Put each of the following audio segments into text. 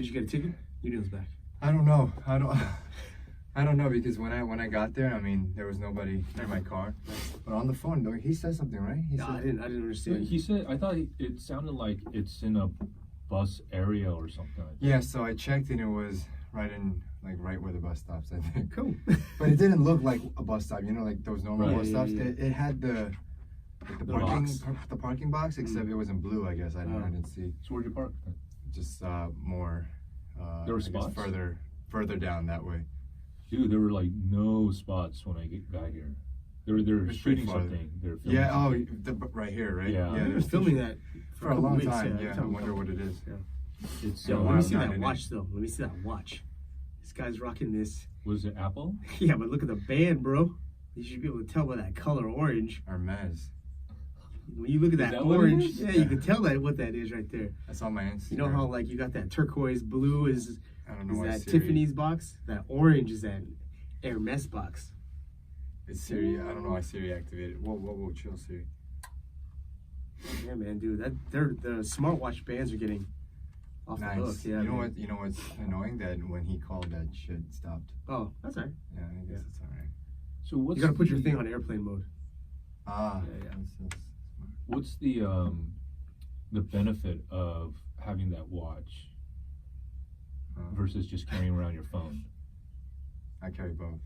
Did you get a ticket? Yoonil's back. I don't know. I don't know because when I got there, I mean, there was nobody near my car. But on the phone, though, he said something, right? He No, said, I didn't understand. He said, I thought it sounded like it's in a bus area or something like that. yeah. So I checked and it was right where the bus stops. I think. Cool. But it didn't look like a bus stop. You know, like those normal Right. bus Yeah, stops. yeah. It had the parking box, except Mm. it was in blue. I guess I didn't see. So where'd you park? Just more. There were I guess spots? further down that way. Dude, there were like no spots when I got here. They were It's shooting pretty farther. something. They were filming Yeah. Oh, something. right here, right? Yeah. They were there's filming two- that for a couple long weeks, time. yeah. Yeah. I wonder what it is. It's Yo, So let me I'm see not that in watch though. Let me see that watch. This guy's rocking this. was it Apple? Yeah, but look at the band, bro. You should be able to tell by that color orange. Hermes. When you look at Is that that what it orange, is? yeah, you can tell that what that is right there. That's on my Instagram. You know how like you got that turquoise blue is I don't know why that Siri. Tiffany's box? That orange is that Hermes box. It's Siri. I don't know why Siri activated. Whoa, chill, Siri. Yeah, man, dude, the smartwatch bands are getting off the hook. Nice. Yeah, You know man. what? You know what's annoying? That when he called, that shit stopped. Oh, that's all right. Yeah, I guess it's alright. So what's You gotta put your the- thing on airplane mode. Ah, Yeah, yeah. that's What's the benefit of having that watch versus just carrying around your phone? I carry both.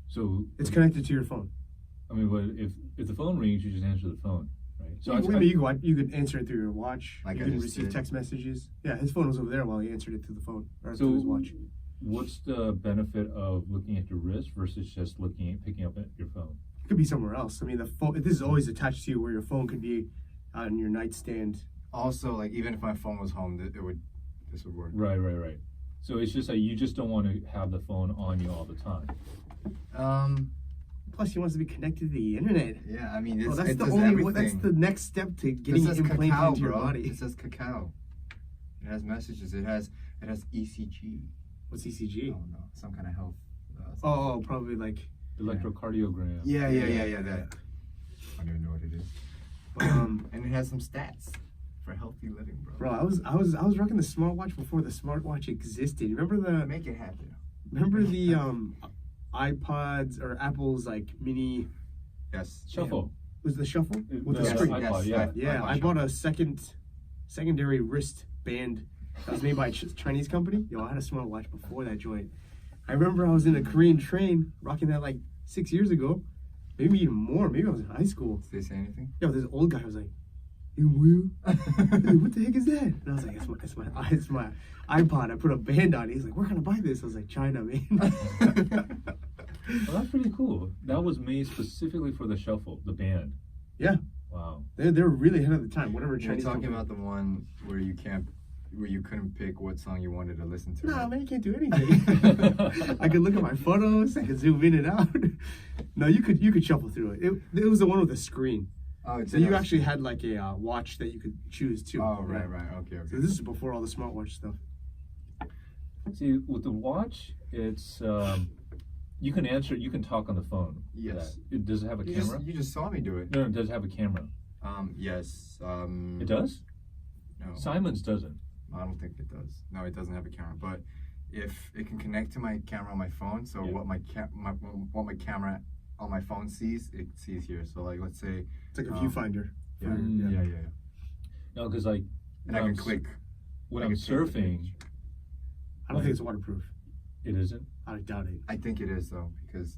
So It's connected to your phone. I mean, but if the phone rings, you just answer the phone, right? So You could answer it through your watch. Like you I can just receive did. text messages. Yeah, his phone was over there while he answered it through the phone or So through his watch. what's the benefit of looking at your wrist versus just picking up at your phone? It could be somewhere else. I mean, the phone. This is always attached to you, where your phone could be on your nightstand. Also, like even if my phone was home, this would work. Right. So it's just that you just don't want to have the phone on you all the time. Plus, he wants to be connected to the internet. Yeah, I mean, Oh, it that's the does only. everything. That's the next step to getting It it says implanted cacao, into your bro. body. It says cacao. It has messages. It has ECG. What's ECG? Oh no, some kind of health. Oh, probably like. Electrocardiogram. Yeah. That. I don't even know what it is. And it has some stats for healthy living, bro. Bro, I was rocking the smartwatch before the smartwatch existed. Remember the Make it happen. iPods or Apple's like mini Yes. Shuffle. was the shuffle with the Yes, screen? iPod, Yes, yeah. Yeah, iPod I shuffle. bought a secondary wrist band that was made by a Chinese company. Yo, I had a smartwatch before that joint. I remember I was in a Korean train rocking that like 6 years ago, maybe even more. Maybe I was in high school. Did they say anything? Yo, this old guy was like, "You will? Hey, what the heck is that?" And I was like, "It's my iPod. I put a band on it." He's like, "Where can I buy this?" I was like, "China, man." Well, that's pretty cool. That was made specifically for the shuffle, the band. Yeah. Wow. They're really ahead of the time. Whatever You're Chinese talking company. about the one where you couldn't pick what song you wanted to listen to. Nah, right? man, you can't do anything. I could look at my photos. I could zoom in and out. No, you could shuffle through it. It was the one with the screen. Oh, it's So you actually had like a watch that you could choose too. Oh, Yeah. right. Okay. So this is before all the smartwatch stuff. See, with the watch, it's you can answer, you can talk on the phone. Yes. Does it have a camera? You just saw me do it. No, it does have a camera. Yes. It does? No. Simon's doesn't. I don't think it does. No, it doesn't have a camera. But if it can connect to my camera on my phone, so Yeah. what my camera on my phone sees, it sees here. So like, let's say It's like a viewfinder. yeah. No, because like And I can click. when I I'm can take the surfing, picture. I don't think it's waterproof. it isn't. I doubt it. I think it is though because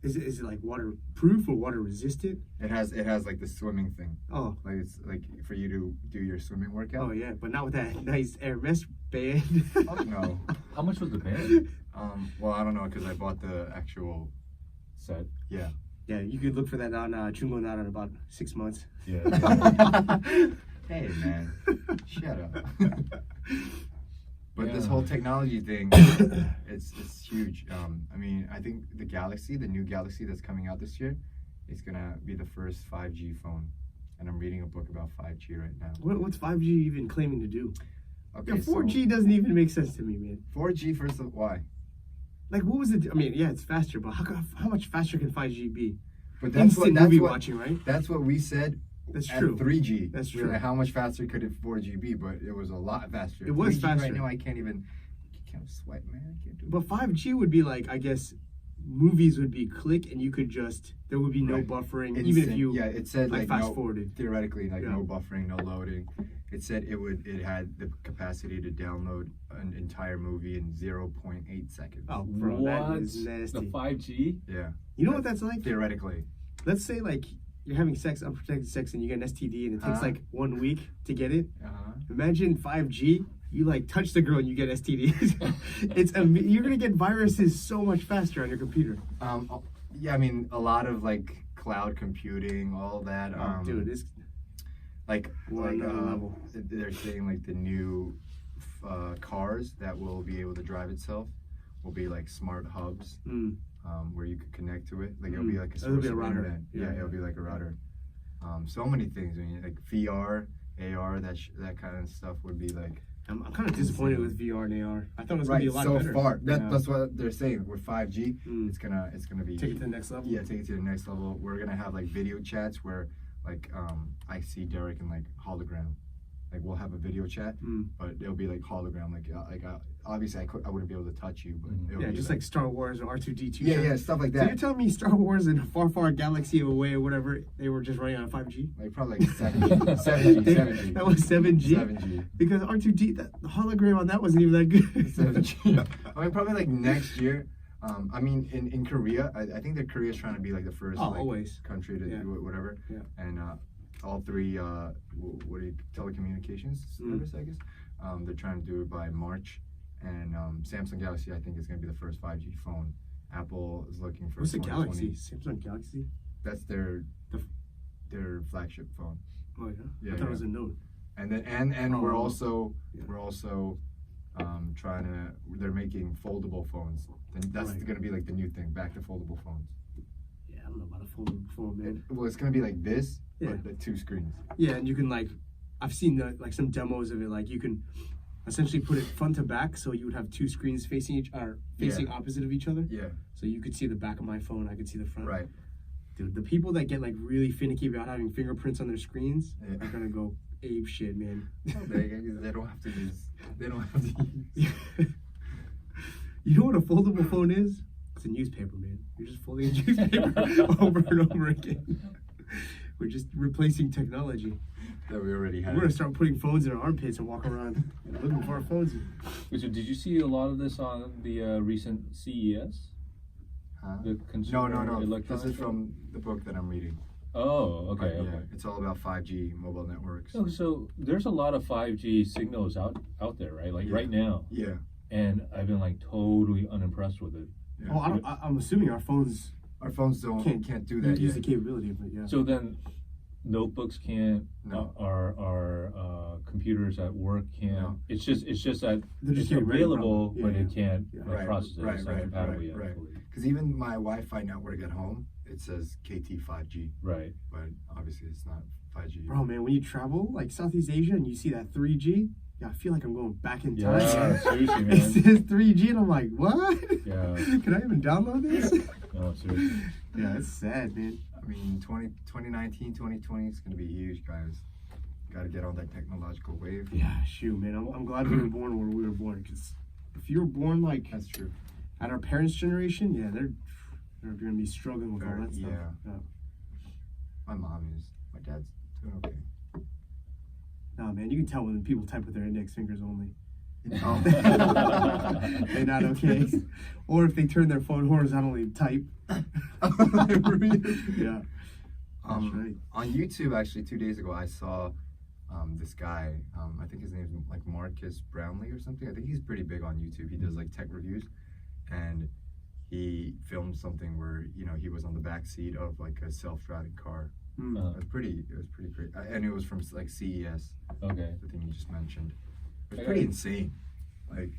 Is it like waterproof or water resistant? it has like the swimming thing. Oh. Like it's like for you to do your swimming workout. Oh yeah, but not with that nice Hermes band. Oh, no. How much was the band Well, I don't know because I bought the actual. set? Yeah. Yeah, you could look for that on Chungo Nara in about 6 months. Yeah. Hey man, shut up. But this Yeah. whole technology thing, it's huge. I mean, I think the new Galaxy that's coming out this year, is gonna be the first 5G phone. And I'm reading a book about 5G right now. What's 5G even claiming to do? Okay, Yeah, 4G doesn't even make sense to me, man. 4G first of why? Like, what was it? I mean, yeah, it's faster, but how much faster can 5G be? But Instant movie watching, right? That's what we said That's and true. 3G. That's We're true. like, how much faster could it 4G be? But it was a lot faster. It was 3G faster. Right now, I can't swipe, man. I can't do it. But 5G would be like, I guess, movies would be click, and you could just, there would be no Right. buffering, Instant. even if you Yeah, it said like fast no, forwarded. theoretically like Yeah. no buffering, no loading. It said it had the capacity to download an entire movie in 0.8 seconds. Oh, bro, that What? is nasty. The 5G? Yeah. You know what that's like? Theoretically. Let's say like you're having sex, unprotected sex, and you get an STD, and it takes like 1 week to get it. Imagine 5G. You like touch the girl and you get STDs. You're gonna get viruses so much faster on your computer. Yeah, I mean a lot of like cloud computing, all that. Dude, it's like another level. They're saying like the new cars that will be able to drive itself will be like smart hubs. Where you could connect to it. Like it'll be like a It'll source be a of router. internet. Yeah, it'll be like a router. So many things. I mean, like VR, AR, that kind of stuff would be like. I'm kind of disappointed with VR and AR. I thought it was gonna Right, be a lot so better. far. Yeah. That's what they're saying. With 5G, it's gonna be Take it to the next level. Yeah, take it to the next level. We're gonna have like video chats where like I see Derek in like hologram. Like we'll have a video chat, but it'll be like hologram. Like obviously I wouldn't be able to touch you, but it'll Yeah, be just like Star Wars or R2D2. yeah, stuff like So that. you're telling me Star Wars in a far, far galaxy away or whatever, they were just running on 5G? Like probably like 7G. That was 7G? 7G. Because R2D, the hologram on that wasn't even that good. 7G. I mean, probably like next year. I mean, in Korea, I think that Korea is trying to be like the first always. country to do it, whatever. Yeah. And all three, telecommunications service, I guess. They're trying to do it by March. And Samsung Galaxy, I think, is going to be the first 5G phone. Apple is looking for. What's the 2020. Galaxy? Samsung Galaxy? That's their flagship phone. Oh yeah. Yeah, I thought it was a Note. And then and we're Oh. also Yeah. trying to. They're making foldable phones. And that's Right. going to be like the new thing. Back to foldable phones. Yeah, I don't know about a phone, man. Well, it's going to be like this, Yeah. but the 2 screens. Yeah, and you can like, I've seen like some demos of it. Like you can essentially put it front to back, so you would have 2 screens facing opposite of each other. Yeah. So you could see the back of my phone, I could see the front. Right. Dude, the people that get like really finicky about having fingerprints on their screens Yeah. are gonna go ape shit, man. They don't have to use. They don't have to use. You know what a foldable phone is? It's a newspaper, man. You're just folding a newspaper over and over again. We're just replacing technology. That we already have. We're gonna start putting phones in our armpits and walk around looking for our phones. So did you see a lot of this on the recent CES? Huh? The No. consumer This electronics is show? from the book that I'm reading. Oh, okay, But, yeah, okay. it's all about 5G mobile networks. So there's a lot of 5G signals out there, right? Like Yeah. right now, Yeah. and I've been like totally unimpressed with it. Yeah. Oh, I'm assuming our phones Our phones can't do that use yet. the capability, but yeah. So then, notebooks can't. No. Our computers at work can't. No. It's just that They're just it's getting ready, available, probably. but Yeah, it can't yeah. like, process it. It's not compatible yet. right. fully. Because even my Wi-Fi network at home, it says KT5G, Right. but obviously it's not 5G. Bro, man, when you travel like Southeast Asia and you see that 3G, yeah, I feel like I'm going back in Yeah, time. seriously, It man. says 3G and I'm like, what? Yeah. Can I even download this? No, seriously. Yeah, it's sad, man. I mean, 2019, 2020 is going to be huge, guys. Got to get on that technological wave. Yeah, shoot, man. I'm glad we were born where we were born, because if you were born like That's true. at our parents' generation, yeah, they're gonna be struggling with all that stuff. Yeah. My mom is. My dad's doing okay. Nah, man, you can tell when people type with their index fingers only. Oh. They're not okay. Or if they turn their phone horizontally and type. Yeah. That's right. On YouTube, actually, 2 days ago, I saw this guy. I think his name's like Marcus Brownlee or something. I think he's pretty big on YouTube. He does like tech reviews, and he filmed something where he was on the back seat of like a self-driving car. It was pretty great, and it was from like CES. Okay. The thing you just mentioned. It was pretty insane. Like,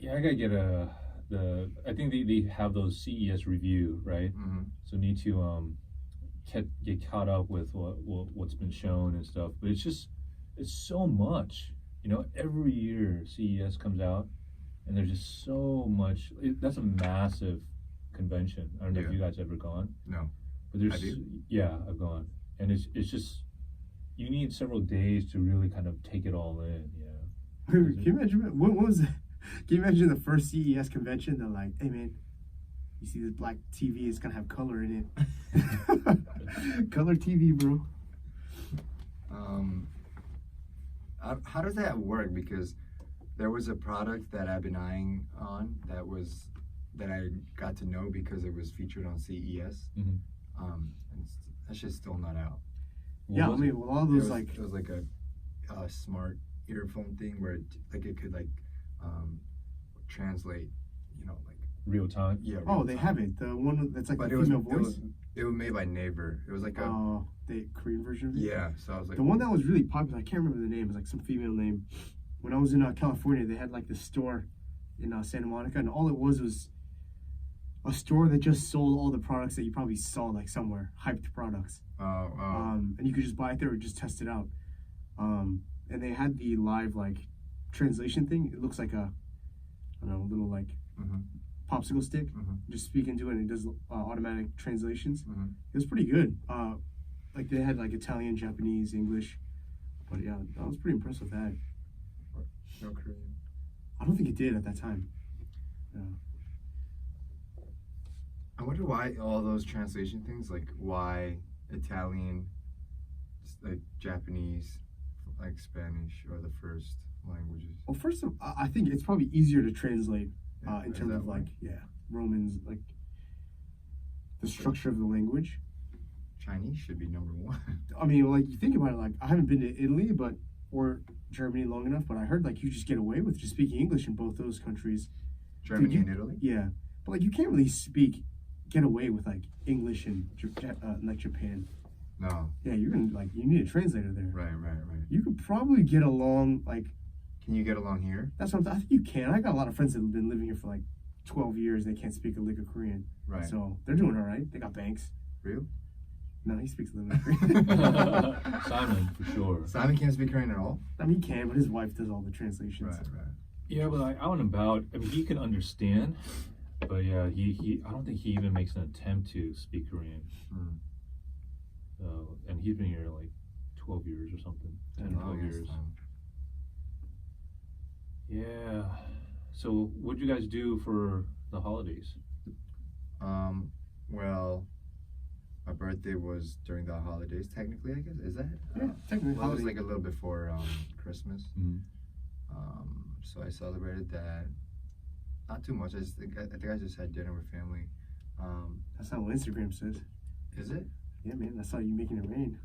Yeah, I gotta get I think they have those CES review, right? mhm. So need to get caught up with what's been shown and stuff. But it's so much. Every year CES comes out, and there's just so much. That's a massive convention. I don't know if Yeah. you guys ever gone. No. But there's Have you? yeah, I've gone, and it's just you need several days to really kind of take it all in. Can you imagine what was it? Can you imagine the first CES convention? They're like, "Hey man, you see this black TV? It's gonna have color in it. Color TV, bro." How does that work? Because there was a product that I've been eyeing on that I got to know because it was featured on CES. Mm-hmm. And that shit's still not out. Yeah, I mean, all those it was like a smart earphone thing where it could translate, like real time. yeah. Oh, they have it. The one that's like the female voice. It was made by Naver. It was like the Korean version of it. yeah. So I was like, The one that was really popular, I can't remember the name. It was like some female name. When I was in California, they had like this store in Santa Monica, and all it was a store that just sold all the products that you probably saw like somewhere, hyped products. And you could just buy it there or just test it out. And they had the live like translation thing. It looks like a, I don't know, little like popsicle stick. Just speak into it, and it does automatic translations. It was pretty good. Like they had like Italian, Japanese, English. But yeah, I was pretty impressed with that. no Korean. I don't think it did at that time. Yeah. I wonder why all those translation things, like why Italian, like Japanese, like Spanish are the first languages. Well, first of all, I think it's probably easier to translate in Is terms that of why? like, Romans, like the structure of the language. Chinese should be number one. I mean, like you think about it, like I haven't been to Italy, or Germany long enough, but I heard like you just get away with just speaking English in both those countries. Germany Dude, and Italy? Yeah, but like you can't really get away with like English in like Japan. No. Yeah, you're gonna you need a translator there. Right. You could probably get along like. Can you get along here? That's what I think you can. I got a lot of friends that have been living here for like 12 years. They can't speak a lick of Korean. Right. So they're doing all right. They got banks. Real? No, he speaks a little bit of Korean. Simon, for sure. Simon can't speak Korean at all? I mean, he can, but his wife does all the translations. Right. Yeah, but like out and about, I mean, he can understand, but yeah, he I don't think he even makes an attempt to speak Korean. And he's been here like 12 years or something, 10, 12 years. Yeah. So, what'd you guys do for the holidays? Well, my birthday was during the holidays, technically, I guess. Is that? Yeah, technically. Well, it was like a little before Christmas. Mm-hmm. So I celebrated that. Not too much. I think I just had dinner with family. That's not what Instagram says. Is it? Yeah, man. I saw you making it rain.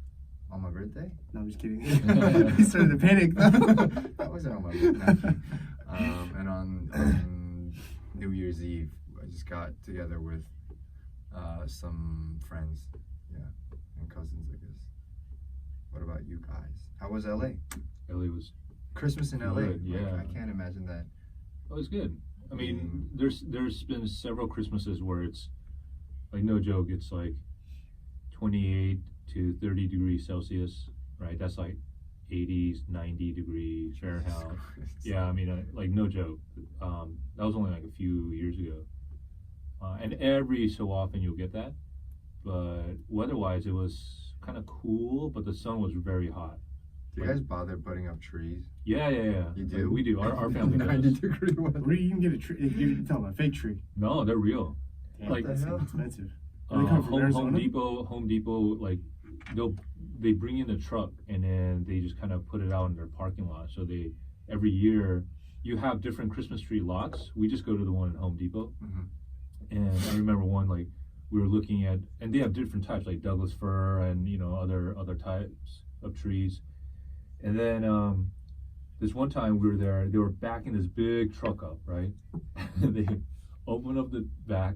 On my birthday? No, I'm just kidding. He started to panic. That wasn't on my birthday. And on New Year's Eve, I just got together with some friends, and cousins, I guess. What about you guys? How was LA? LA was Christmas in LA. good, yeah. I can't imagine that. Oh, it's good. I mean, there's been several Christmases where it's like no joke. It's like 28 to 30 degrees Celsius, right? That's like 80s, 90 degrees Fahrenheit. Yeah, I mean, like no joke. That was only like a few years ago. And every so often you'll get that. But weather-wise, it was kind of cool, but the sun was very hot. Do you guys bother putting up trees? Yeah. You do? Like, we do. Our family 90 does. degree weather. Where do you even get a tree? You're talking about a fake tree. No, they're real. Damn, Like, that's hell? expensive. Are they coming from Arizona? Home Depot, like they bring in a truck and then they just kind of put it out in their parking lot. So every year you have different Christmas tree lots. We just go to the one at Home Depot. And I remember one like we were looking at, and they have different types like Douglas fir and other types of trees. And then this one time we were there, they were backing this big truck up, right? They open up the back,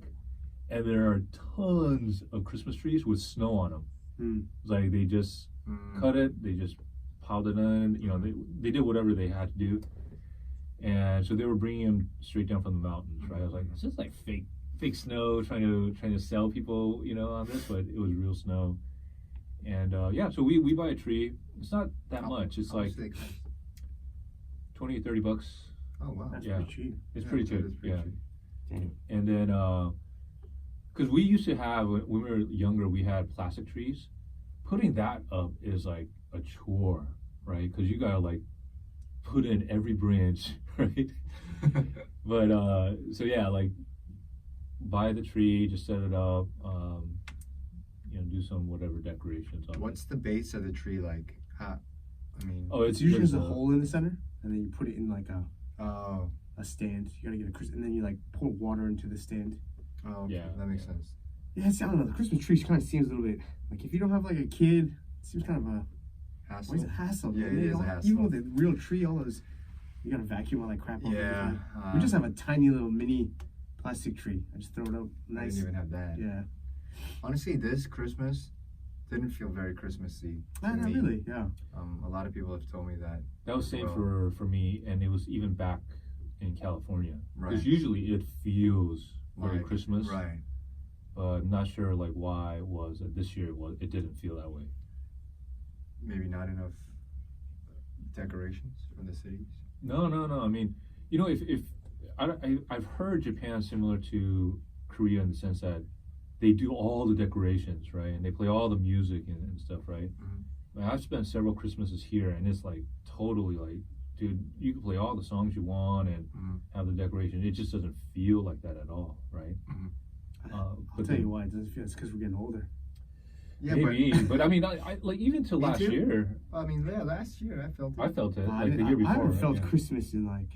and there are tons of Christmas trees with snow on them. It's like they just cut it, they just piled it in. They did whatever they had to do, and so they were bringing them straight down from the mountains, right? I was like, is this like fake snow trying to sell people, on this? But it was real snow. And so we buy a tree. It's not that much. It's like $20 to $30. Oh wow, That's Yeah. pretty cheap. It's Yeah, pretty that cheap. is pretty Yeah. cheap. Damn. And then because we used to have, when we were younger, we had plastic trees putting that up is like a chore, right? Because you gotta like put in every branch, right? But so yeah, like buy the tree, just set it up, do some whatever decorations on What's the base of the tree like? I mean, Oh, it's usually there's a hole in the center, and then you put it in like a stand. You gotta get and then you like pour water into the stand. oh, okay. Yeah. That makes sense. Yeah, see, I don't know. The Christmas tree kind of seems a little bit like if you don't have like a kid, it seems kind of a Hassle. where's a hassle. Yeah, man? it is a hassle. Even with a real tree, all those you gotta vacuum all that crap off. Yeah. We just have a tiny little mini plastic tree. I just throw it up I nice. didn't even have that. Yeah. Honestly, this Christmas didn't feel very Christmassy. to Not me. really. Yeah. A lot of people have told me that. That was same Well, for me, and it was even back in California. Right. Because usually it feels very Like, Christmas, Right. but not sure like why it was that this year it didn't feel that way. Maybe not enough decorations from the cities. No. I mean, if I've heard Japan similar to Korea in the sense that they do all the decorations, right, and they play all the music and stuff, right. Mhm. I've spent several Christmases here, and it's like totally like, dude, you can play all the songs you want and Mhm. have the decoration. It just doesn't feel like that at all, right? I'll But tell then- you why it doesn't feel. It's because we're getting older. Yeah, maybe, but I mean, I like even to Me last too. year, I mean, yeah, last year I felt it. I felt it I like the year before. haven't right? felt Yeah. Christmas in like.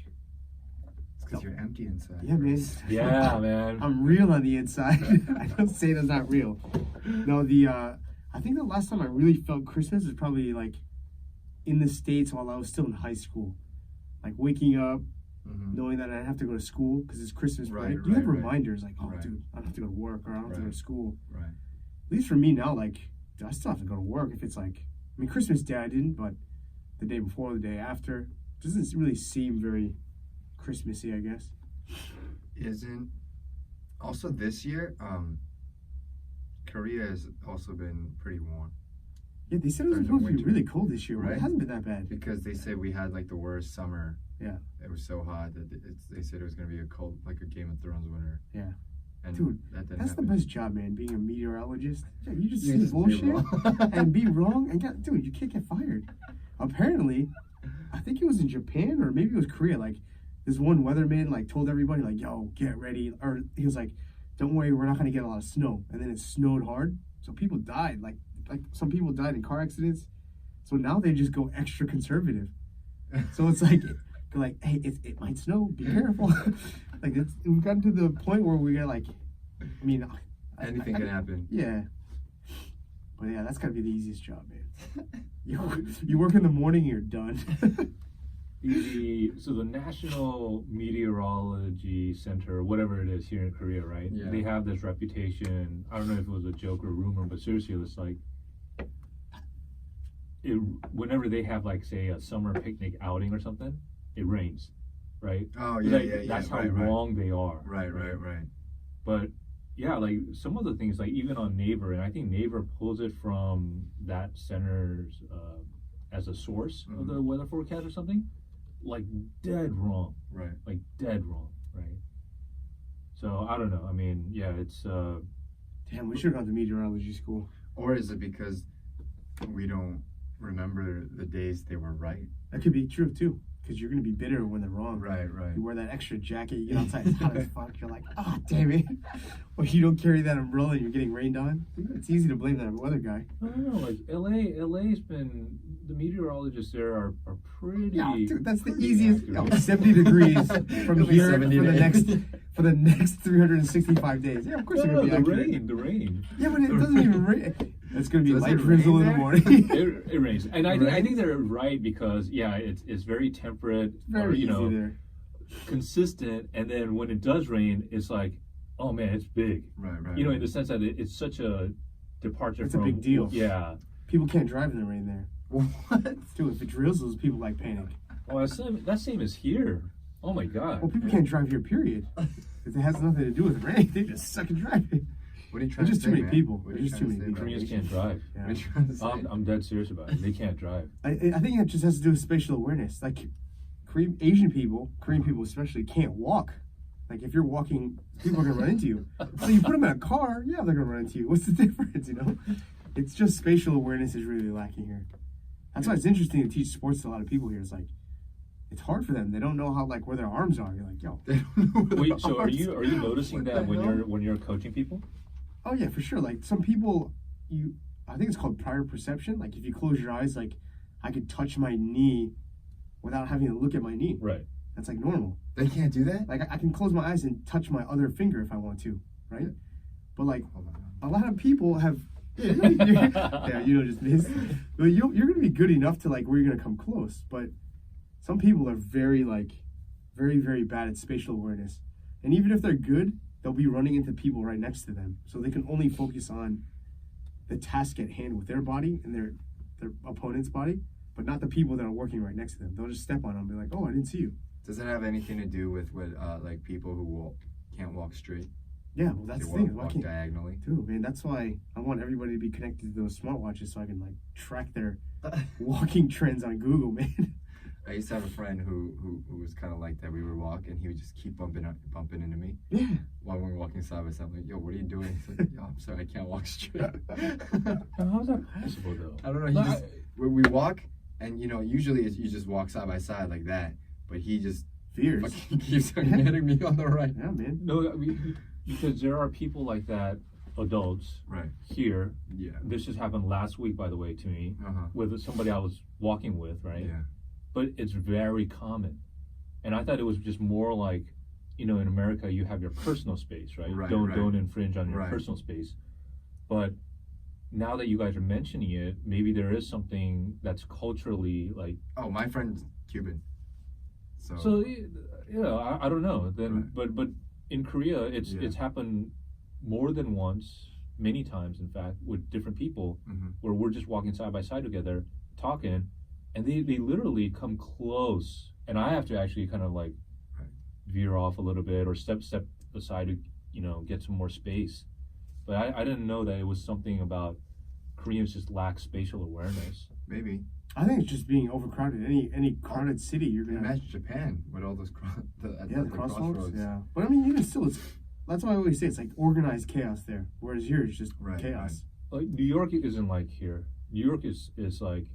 It's because you're empty inside. Yeah, man. Yeah, man. I'm real on the inside. I don't say that's not real. No, I think the last time I really felt Christmas is probably like in the States while I was still in high school. Like waking up, Mhm. knowing that I have to go to school because it's Christmas Right, break. You have right, right. reminders like, oh, Right. dude, I don't have to go to work or I don't have to go Right. to school. Right. At least for me now, like, dude, I still have to go to work if it's like, I mean, Christmas Day I didn't, but the day before, the day after, doesn't really seem very Christmassy, I guess. Isn't also this year? Korea has also been pretty warm Yeah, they said it was During the supposed to be winter. really cold this year, but Right. it hasn't been that bad. because they said we had like the worst summer. Yeah. It was so hot that they said it was gonna be a cold, like a Game of Thrones winter. Yeah. And Dude, that didn't That's happen. the best job, man, being a meteorologist. Yeah, you just You see just be bullshit wrong. and be wrong and dude, you can't get fired. Apparently, I think it was in Japan or maybe it was Korea, like this one weatherman like told everybody like, yo, get ready, or he was like, don't worry, we're not gonna get a lot of snow. And then it snowed hard. So people died. Like some people died in car accidents. So now they just go extra conservative. So it's like they're like, hey, it might snow, be careful. Like we've gotten to the point where we're like, I mean, Anything can happen. Yeah. But yeah, that's gotta be the easiest job, man. You work in the morning, you're done. So the National Meteorology Center, whatever it is here in Korea, right? Yeah. They have this reputation. I don't know if it was a joke or a rumor, but seriously, it's like whenever they have like say a summer picnic outing or something, it rains, right? Oh yeah, Like, yeah, yeah. That's how right, wrong they are. Right. But yeah, like some of the things, like even on Naver, and I think Naver pulls it from that center's as a source of the weather forecast or something, like dead wrong, Right. like dead wrong, right? So I don't know. I mean, yeah, it's Damn, we should have gone to meteorology school. Or is it because we don't remember the days they were right? That could be true too, because you're gonna be bitter when they're wrong. Right. You wear that extra jacket, you get outside, it's hot as fuck. You're like, oh damn it. Or you don't carry that umbrella and you're getting rained on. It's easy to blame that weather guy. I don't know. Like LA's been, the meteorologists there are pretty. Yeah, dude, that's the pretty easiest. accurate. 70 degrees from It'll be here 70 for the today. next 365 days. Yeah, of course No, it's gonna be the accurate. rain. Yeah, but it doesn't even rain. It's gonna be Does light it drizzle rain in the there? morning. It rains, and I Rains? think they're right because it's very temperate, Very or easy there. Consistent, and then when it does rain, it's like, oh man, it's big. Right. In the sense that it's such a departure It's a from big deal. Yeah. People can't drive in the rain there. What? Dude, if it drizzles, people like panic. Oh, that's same as here. Oh my God. Well, people can't drive here, period. It has nothing to do with rain. They just suck at driving. What are you trying There's to just say, too many man? people. What are There's you just trying too to many say, people. Koreans can't drive. Yeah. What are you trying to say? I'm dead serious about it. They can't drive. I think it just has to do with spatial awareness. Like, Asian people, Korean people especially, can't walk. Like, if you're walking, people are gonna run into you. So you put them in a car, yeah, they're gonna run into you. What's the difference, It's just spatial awareness is really lacking here. That's why it's interesting to teach sports to a lot of people here. It's like, it's hard for them. They don't know how, like, where their arms are. You're like, yo. They don't know where Wait, the so are arms you noticing What that the when hell? you're coaching people? Oh yeah, for sure. Like some people, I think it's called prior perception. Like if you close your eyes, like I could touch my knee without having to look at my knee. Right. That's like normal. They can't do that? Like I can close my eyes and touch my other finger if I want to, right? But like Hold on. a lot of people have. Yeah, you know, just this. But you're gonna be good enough to like where you're gonna come close. But some people are very very bad at spatial awareness, and even if they're good, they'll be running into people right next to them, so they can only focus on the task at hand with their body and their opponent's body, but not the people that are working right next to them. They'll just step on them and be like, "Oh, I didn't see you." Does it have anything to do with like people who can't walk straight? Yeah, well, that's They the thing. walk diagonally. Dude, man, that's why I want everybody to be connected to those smartwatches so I can like track their walking trends on Google, man. I used to have a friend who was kind of like that. We would walk, and he would just keep bumping into me Yeah. while we were walking side by side. I'm like, yo, what are you doing? He's like, yo, I'm sorry, I can't walk straight. How's that possible though? I don't know. He just we walk, and you know, usually you just walk side by side like that, but he just Fears. fucking keeps on getting me on the right. Yeah, man. No, I mean, because there are people like that, adults Right. here. Yeah. This just happened last week, by the way, to me with somebody I was walking with, right? Yeah. But it's very common, and I thought it was just more like, you know, in America you have your personal space, right? Right, Don't infringe on your Right. personal space. But now that you guys are mentioning it, maybe there is something that's culturally like. Oh, my friend's Cuban. So yeah, I don't know. Then, Right. but in Korea, it's Yeah. it's happened more than once, many times, in fact, with different people, where we're just walking side by side together, talking, and they literally come close, and I have to actually kind of like Right. veer off a little bit or step aside to, you know, get some more space. But I didn't know that it was something about Koreans just lack spatial awareness. Maybe. I think it's just being overcrowded. Any crowded city, you're gonna Imagine Japan with all those the crossroads. crossroads. Yeah, but I mean, even still, that's why I always say it's like organized chaos there. Whereas here, it's just Right, chaos. Like New York isn't like here. New York is like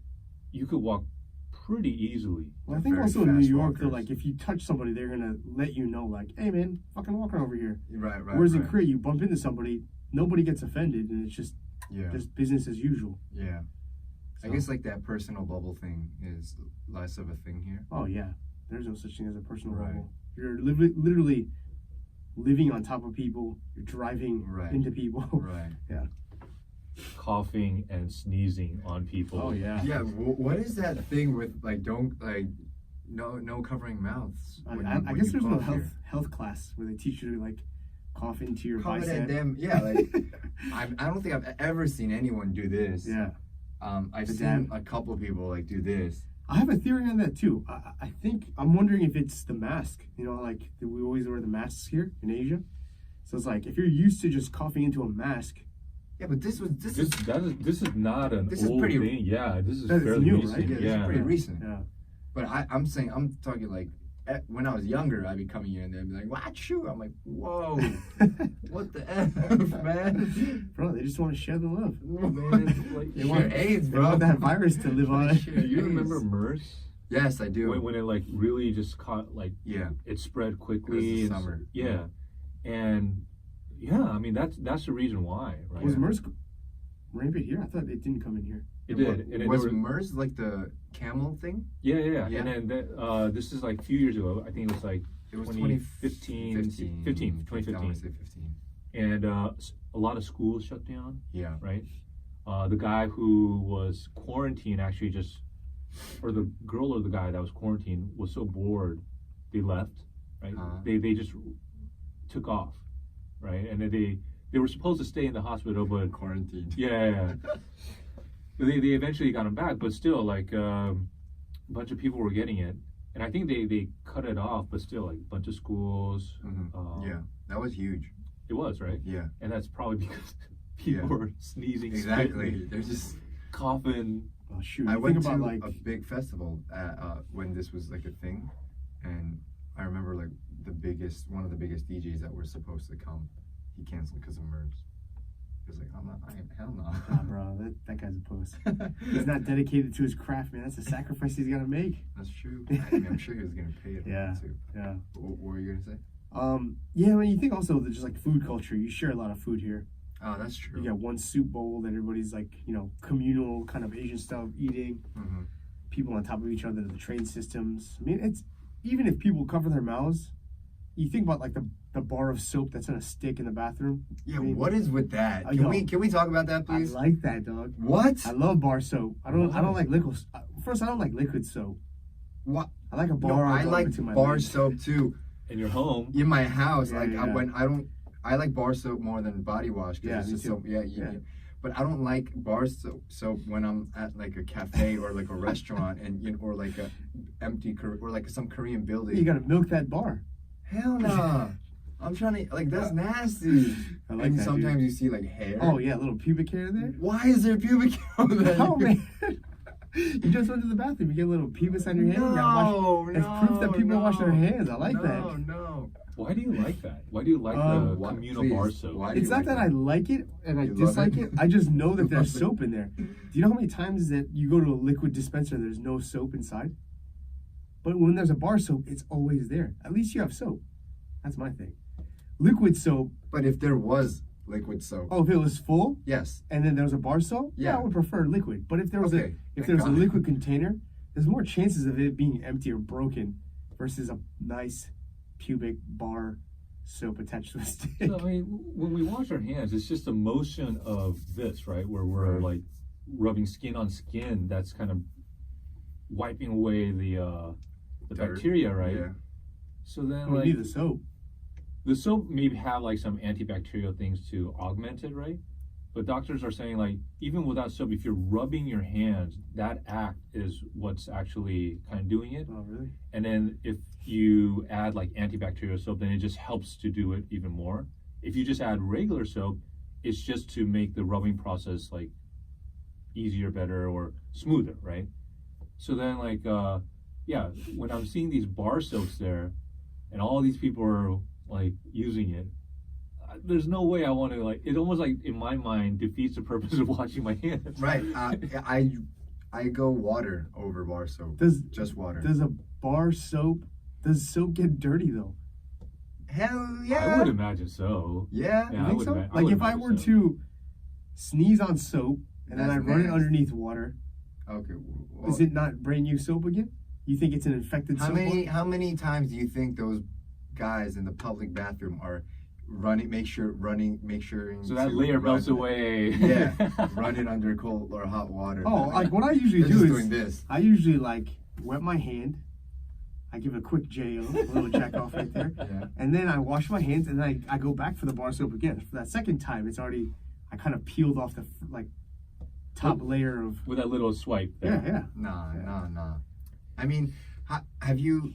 you could walk pretty easily. Well, I think Very also in New fast York, though, walkers. like if you touch somebody, they're gonna let you know, like, "Hey, man, fucking walking over here." Right. Whereas in right. Korea, you bump into somebody, nobody gets offended, and it's just Yeah. business as usual. Yeah. I So- guess like that personal bubble thing is less of a thing here. Oh yeah, there's no such thing as a personal Right. bubble. You're literally living on top of people. You're driving Right. into people. Right. Coughing and sneezing on people. Oh yeah. Yeah. What is that thing with like no covering mouths? I, when I, you- I when guess you there's no cough here? health class where they teach you to like cough into your Comment bicep. at them. Yeah. Like I don't think I've ever seen anyone do this. Yeah. I've The seen dab. a couple people like do this. I have a theory on that too. I think I'm wondering if it's the mask. You know, like we always wear the masks here in Asia. So it's like if you're used to just coughing into a mask. Yeah, but this This is not an This is old pretty- thing. Yeah, this is That is fairly new, recent. right? Yeah, this Yeah. is pretty recent. Yeah. But I'm talking like when I was younger, I'd be coming here and they'd be like, "Watch you!" I'm like, "Whoa, what the f, man?" Bro, they just want to share the love. Man, like, They Share want AIDS, They bro. want that virus to live on. Share do you AIDS. remember MERS? Yes, I do. When it like really just caught like Yeah, it spread it was quickly. the and summer. Yeah, and yeah, I mean that's the reason why, right? Was MERS rampant here? I thought it didn't come in here. It did. And Was there were- MERS like the camel thing? Yeah. Yeah. And then this is like a few years ago. I think it was like It was 2015. 2015. 2015. I want to say 15. And a lot of schools shut down, Yeah. right? The guy who was quarantined actually or the girl or the guy that was quarantined was so bored, they left, right? They just took off, right? And then they were supposed to stay in the hospital, but Quarantined. yeah. They eventually got him back, but still, like a bunch of people were getting it, and I think they cut it off, but still, like a bunch of schools. Yeah, that was huge. It was right, Yeah, and that's probably because people Yeah. were sneezing, exactly. spitting, They're just. coughing. Oh shoot! I You went think to about like a big festival when this was like a thing, and I remember like one of the biggest DJs that were supposed to come, he canceled because of MERS. He was like, hell no. Nah, bro, that guy's a puss. He's not dedicated to his craft, man. That's a sacrifice he's got to make. That's true. I mean, I'm sure he was gonna pay it. Yeah, too. yeah. What were you gonna say? Yeah, I mean, you think also that just like food culture, you share a lot of food here. Oh, that's true. You got one soup bowl that everybody's like, communal kind of Asian style eating. Mm-hmm. People on top of each other, the train systems. I mean, it's even if people cover their mouths, you think about like the bar of soap that's on a stick in the bathroom. Yeah, I mean, what is with that? yo, Can we talk about that, I please? like that, dog. What? I love bar soap. I don't Why? like liquid. First, I don't like liquid soap. What? I like a No, bar. I like between my bar legs. soap too. In your home. In my house, Yeah, like yeah. I like bar soap more than body wash. 'Cause Yeah, it's me just too. so Yeah. But I don't like bar soap when I'm at like a cafe or like a restaurant and or like a empty or like some Korean building. You gotta milk that bar. Hell no. I'm trying to like that's nasty. I like and that, sometimes dude. you see like hair. Oh yeah, a little pubic hair there. Why is there pubic hair on that? Oh man, you just went to the bathroom. You get a little pubis on your hand. You gotta wash. That's proof that people wash their hands. I like that. No. Why do you like that? Why do you like the why- communal please, bar soap? why do It's you not like that I like it and I You love dislike it? it. I just know that You there's love it. soap in there. Do you know how many times that you go to a liquid dispenser and there's no soap inside? But when there's a bar soap, it's always there. At least you have soap. That's my thing. Liquid soap. But if there was liquid soap, Oh, if it was full yes. and then there was a bar soap, yeah, I Yeah. would prefer liquid. But if there was Okay, if thank there was a God. liquid container, there's more chances of it being empty or broken versus a nice pubic bar soap attached to a stick. So, I mean, when we wash our hands, it's just a motion of this, right? Where we're Right. like rubbing skin on skin. That's kind of wiping away the Dirt. bacteria, right? Yeah. So then, We like, need the soap. the soap maybe have like some antibacterial things to augment it, right? But doctors are saying like even without soap, if you're rubbing your hands, that act is what's actually kind of doing it. Oh, really? And then if you add like antibacterial soap, then it just helps to do it even more. If you just add regular soap, it's just to make the rubbing process like easier, better, or smoother, right? So then like yeah, when I'm seeing these bar soaps there and all these people are like using it, there's no way I want to like it almost like in my mind defeats the purpose of washing my hands. Right. I go water over bar soap. Just water. Does a bar soap does soap get dirty though? Hell yeah. I would imagine so. Yeah. Yeah, You I think would so? ima- I Like would if I imagine were so. to sneeze on soap and then That's I run it nasty. underneath water, Okay. Well, is it not brand new soap again? You think it's an infected soap? how many times do you think those guys in the public bathroom are make sure So that layer melts away. Yeah. Run it under cold or hot water. Oh, like what I usually They're do just is doing this. I usually like wet my hand. I give it a quick JO, a little jack off right there. Yeah. And then I wash my hands and then I go back for the bar soap again. For that second time, it's already, I kind of peeled off the like top layer of, With that little swipe there. yeah. Nah. I mean, have you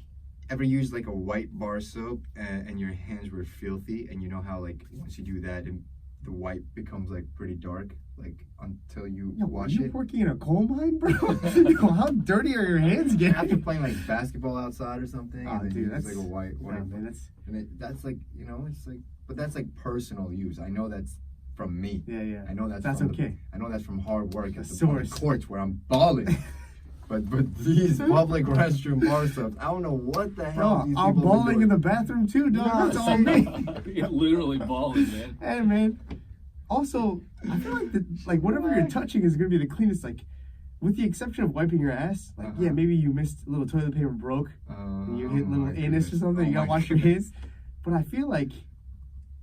ever used like a white bar soap and your hands were filthy, and you know how like once you do that and the white becomes like pretty dark like until you Yo, are wash you it? working in a coal mine, bro? Yo, how dirty are your hands After getting? playing like basketball outside or something, Oh, and then dude, you use that's like a white, Yeah, man, that's, and that's like it's like, but that's like personal use. I know that's from me. yeah. I know That's from okay. I know that's from hard work The at the public source. courts where I'm balling. But these public restroom bar soaps, I don't know what the hell Bro, these I'm people are balling doing. in the bathroom too, dog. Nah, That's all me. You're literally balling, man. Hey, man. Also, I feel like whatever you're touching is gonna be the cleanest. Like, with the exception of wiping your ass. Like, yeah, maybe you missed a little toilet paper broke, and you hit a little my anus or goodness. something. Oh You gotta my wash your goodness. hands. But I feel like,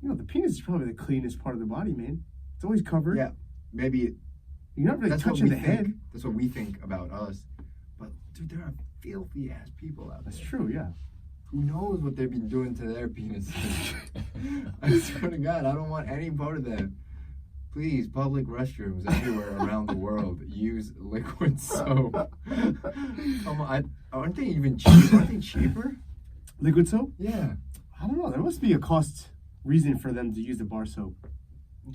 the penis is probably the cleanest part of the body, man. It's always covered. Yeah, maybe You're not really that's what touching we the think. head. That's what we think about us. But dude, there are filthy ass people out there. That's true. Yeah. Who knows what they've been doing to their penises? I swear to God, I don't want any part of that. Please, public restrooms everywhere around the world use liquid soap. Aren't they even cheap? Aren't they cheaper? Liquid soap? Yeah. I don't know. There must be a cost reason for them to use the bar soap.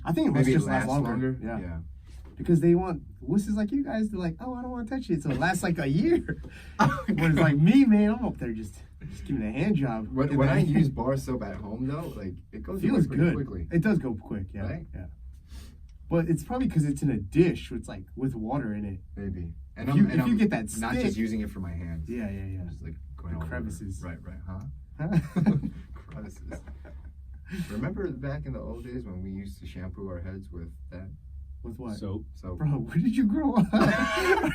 I think it must Maybe it just last lasts longer. longer. Yeah. Because they want wusses like you guys to like, oh, I don't want to touch it. So it lasts like a year. Whereas like me, man, I'm up there just giving a hand job. When I use bar soap at home though, like it goes away feels pretty good. quickly. It does go quick, yeah. Right? Yeah. But it's probably because it's in a dish with like with water in it. Maybe. And If I'm you get that not stick- just using it for my hands. Yeah, yeah, yeah. Just like going The all over. crevices. Right, huh? Huh? Crevices. Remember back in the old days when we used to shampoo our heads with that? With what? So Bro, where did you grow up?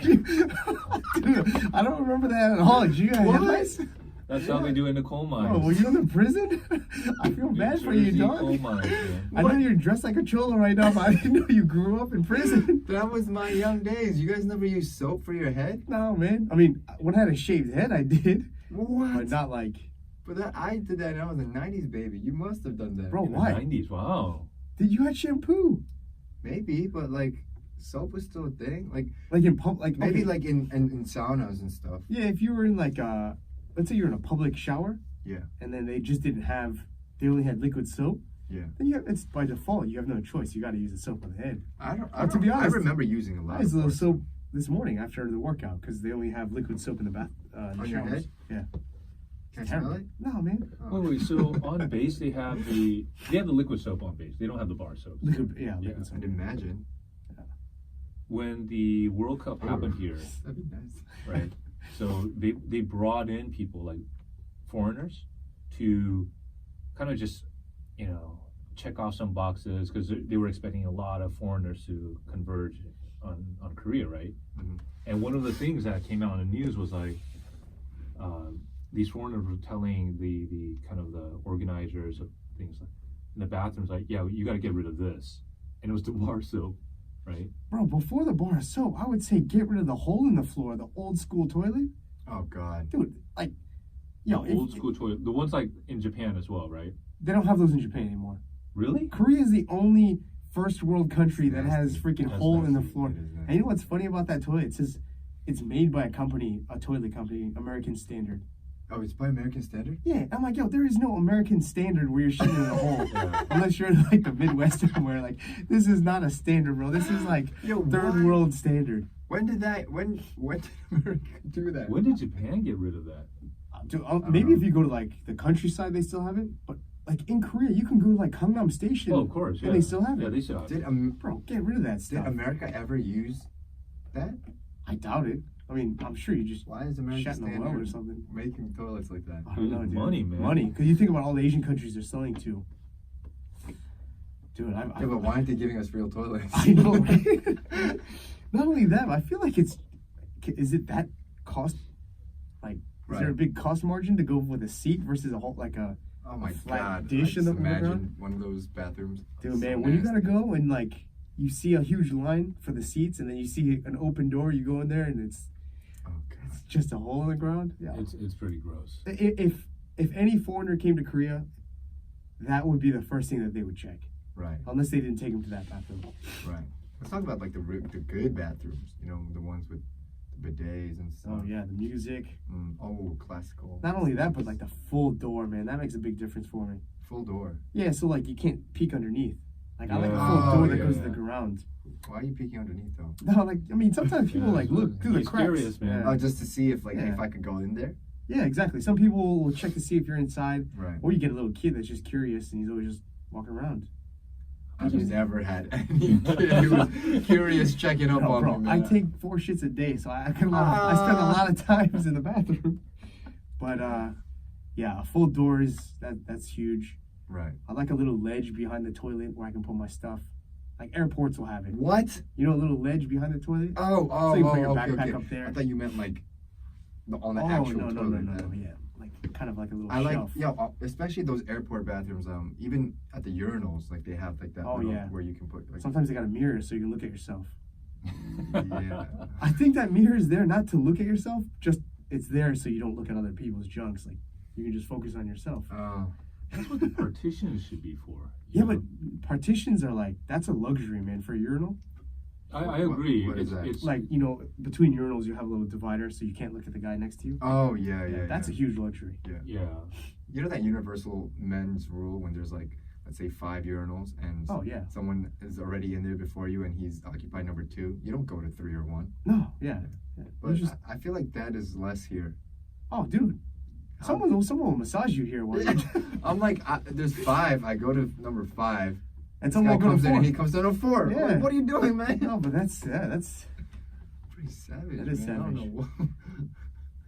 Dude, I don't remember that at all. Did you have What? headlights? that's how they do in the coal mines. Oh, were you in the prison? I feel New bad for you, Jersey dog. coal mines, man. I know you're dressed like a cholo right now, but I didn't know you grew up in prison. That was my young days. You guys never used soap for your head? No, man. I mean, when I had a shaved head, I did. What? But not like, But that I did that when I was a 90s baby. You must have done that. bro, In the why? 90s, wow. Did you had shampoo? Maybe, but like soap was still a thing. Like Like in pub, like maybe okay. like in saunas and stuff. Yeah, if you were in like let's say you're in a public shower. Yeah. And then they just didn't have, they only had liquid soap. Yeah. Then it's by default. You have no choice. You got to use the soap on the head. To to be honest, I remember using a lot. I used a of little soap. soap this morning after the workout because they only have liquid soap in the bath. In the On your showers. head? Yeah. Can I Terrible. smell it? No, man. Oh. Wait, so on base they have the liquid soap on base. They don't have the bar soap. Liquid, yeah, liquid Yeah. soap. I'd imagine. When the World Cup happened here, That'd be nice. right? So they brought in people like foreigners to kind of just check off some boxes because they were expecting a lot of foreigners to converge on Korea, right? Mhm. And one of the things that came out in the news was like these foreigners were telling the kind of the organizers of things like in the bathrooms like, yeah, you got to get rid of this, and it was the bar soap, right? Bro, before the bar of soap, I would say get rid of the hole in the floor, the old school toilet. Oh God. Dude, like, yo, The old school toilet, the ones like in Japan as well, right? they don't have those in Japan anymore. Really? Korea is the only first world country that has Nasty. freaking That's hole in the nasty. floor. It is nasty. And you know what's funny about that toilet? It says it's made by a toilet company, American Standard. Oh, it's by American standard? Yeah, I'm like, yo, there is no American standard where you're shitting in a hole. Yeah. Unless you're in like the Midwest somewhere. Like, this is not a standard, bro. This is like Yo, third why? world standard. When did America do that? When did Japan get rid of that? Dude, don't maybe know. if you go to like the countryside, they still have it. But like in Korea, you can go to like Gangnam Station. Oh, of course. Yeah. And they still have it. Yeah, they still have it. Did Bro, get rid of that did stuff. America ever use that? I doubt it. I mean, I'm sure you just Why is American shot in a well or standard something. making toilets like that? I don't know, dude. Money, man. Money. Because you think about all the Asian countries they're selling to. Dude, Yeah, but why aren't they giving us real toilets? I know, right? Not only that, but I feel like is it that cost? Like, is there a Right. big cost margin to go with a seat versus a whole, like a, Oh my flat God! dish I in just the imagine background? one of those bathrooms. dude, So man, when you nasty. gotta go and like, you see a huge line for the seats and then you see an open door, you go in there and it's Oh God! just a hole in the ground. Yeah. It's pretty gross. If any foreigner came to Korea, that would be the first thing that they would check. Right, Unless they didn't take them to that bathroom. right. Let's talk about like the good bathrooms. You know, the ones with the bidets and stuff. Oh yeah, the music. Classical. Not only that, but like the full door, man. That makes a big difference for me. Full door. Yeah, so like you can't peek underneath. Like I like a Yeah. full door that Oh, goes yeah. to the ground. Why are you peeking underneath though? No, like I mean, sometimes people Yeah, like so look through the he's cracks. curious, man. Oh, Yeah. just to see if Yeah. if I could go in there. Yeah, exactly. Some people will check to see if you're inside, Right. or you get a little kid that's just curious and he's always just walking around. I've never had any kid who was curious checking up No, on bro, me. I Man. take 4 shits a day, so I spend a lot of times in the bathroom. But yeah, full doors that's huge. Right. I like a little ledge behind the toilet where I can put my stuff. Like airports will have it. What? You know, a little ledge behind the toilet. Oh, So you put your okay, backpack okay. up there. I thought you meant like on the Oh actual no, toilet. no, yeah, like kind of like a little I like, shelf. especially those airport bathrooms. Even at the urinals, like they have like that. Oh, little, yeah. where you can put. Like, Sometimes they got a mirror so you can look at yourself. yeah. I think that mirror is there not to look at yourself, just it's there so you don't look at other people's junks. Like you can just focus on yourself. Oh, That's what the partitions should be for. Yeah, but partitions are like that's a luxury, man, for a urinal. I agree. what is that? It's Like, you know, between urinals you have a little divider so you can't look at the guy next to you. oh yeah. That's a huge luxury. yeah. You know that universal men's rule when there's like, let's say 5 urinals and Oh yeah. someone is already in there before you and he's occupied number 2. You don't go to 3 or 1. No, yeah. You But just, I feel like that is less here. oh dude. Someone will massage you here while you're I'm like, there's 5. I go to number 5, And This some guy will go to comes in 4. and he comes down to 4. Yeah. Like, what are you doing, man? No, but that's Pretty savage. That is man. I don't savage. know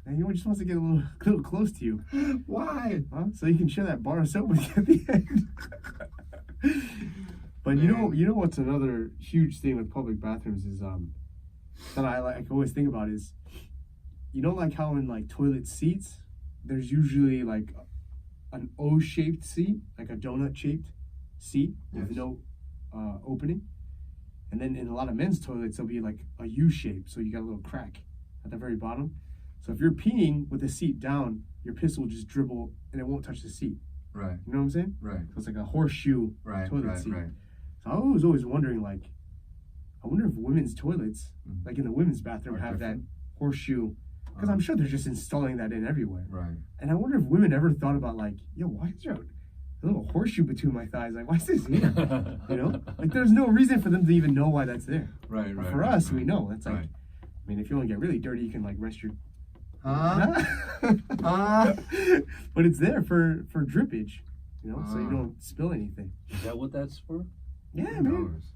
and he just wants to get a little close to you. why. Huh? So you can share that bar of soap with you at the end. But you know what's another huge thing with public bathrooms is that I always think about is, like how in like toilet seats, there's usually like an O-shaped seat, like a donut-shaped seat with Yes. no opening, and then in a lot of men's toilets there'll be like a U shape, so you got a little crack at the very bottom. So if you're peeing with the seat down, your piss will just dribble and it won't touch the seat. Right. You know what I'm saying? Right. So it's like a horseshoe Right. toilet Right. seat. Right. So I was always wondering, like, I wonder if women's toilets, Mhm. like in the women's bathroom, Are have that different? horseshoe. Because I'm sure they're just installing that in everywhere. Right. And I wonder if women ever thought about, like, yo, why is there a little horseshoe between my thighs? Like, why is this here? Like, there's no reason for them to even know why that's there. Right. But Right. for right, us, right. we know. It's like, Right. I mean, if you want to get really dirty, you can, like, rest your... Huh? Huh? But it's there for drippage, so you Ah. don't spill anything. Is that what that's for? Yeah, Who man. knows?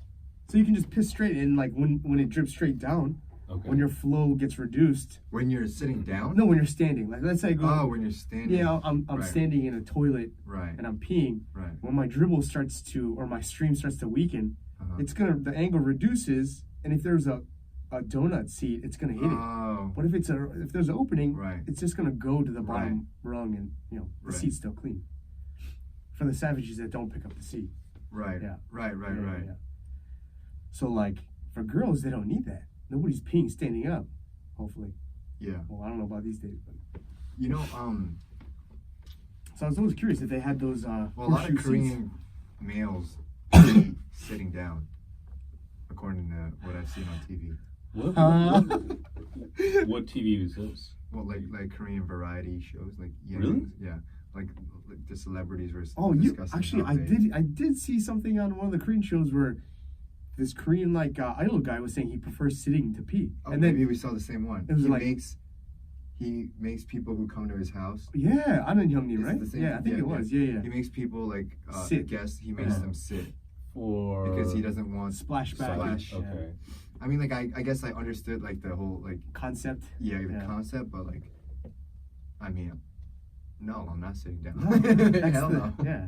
So you can just piss straight in, like, when it drips straight down, Okay. when your flow gets reduced. When you're sitting down? No, when you're standing. Like, let's say I go... Oh, when you're standing. Yeah, I'm Right. standing in a toilet Right. and I'm peeing. Right. When my dribble starts to, or my stream starts to weaken, Uh-huh. the angle reduces, and if there's a donut seat, it's gonna hit it. Oh. But if there's an opening, Right. it's just gonna go to the bottom rung, and the Right. seat's still clean. For the savages that don't pick up the seat. Right. Yeah. Right. Right. Yeah, Right. yeah. So like for girls, they don't need that. Nobody's peeing standing up. Hopefully. Yeah. Well, I don't know about these days, but You know, so I was always curious if they had those. well, a lot horseshoe of seats. Korean males sitting down, according to what I've seen on TV. What TV is this? Well, like Korean variety shows, like Really? Yeah, like the celebrities were Oh, you discussing. actually, how I did see something on one of the Korean shows where this Korean idol guy was saying he prefers sitting to pee, Oh, and then maybe we saw the same one. It was He makes people who come to his house. yeah, Anan Hyungni, It's right? the same- Yeah, I think yeah, it was. Yeah. He makes people like Sit. guests. He makes Uh-huh. them sit For because he doesn't want Splashback. Splash. Yeah. Okay. I mean, like I guess I understood like the whole like Concept. the Yeah. concept, but like, I mean, no, I'm not sitting down. No, that's Hell the- no. Yeah,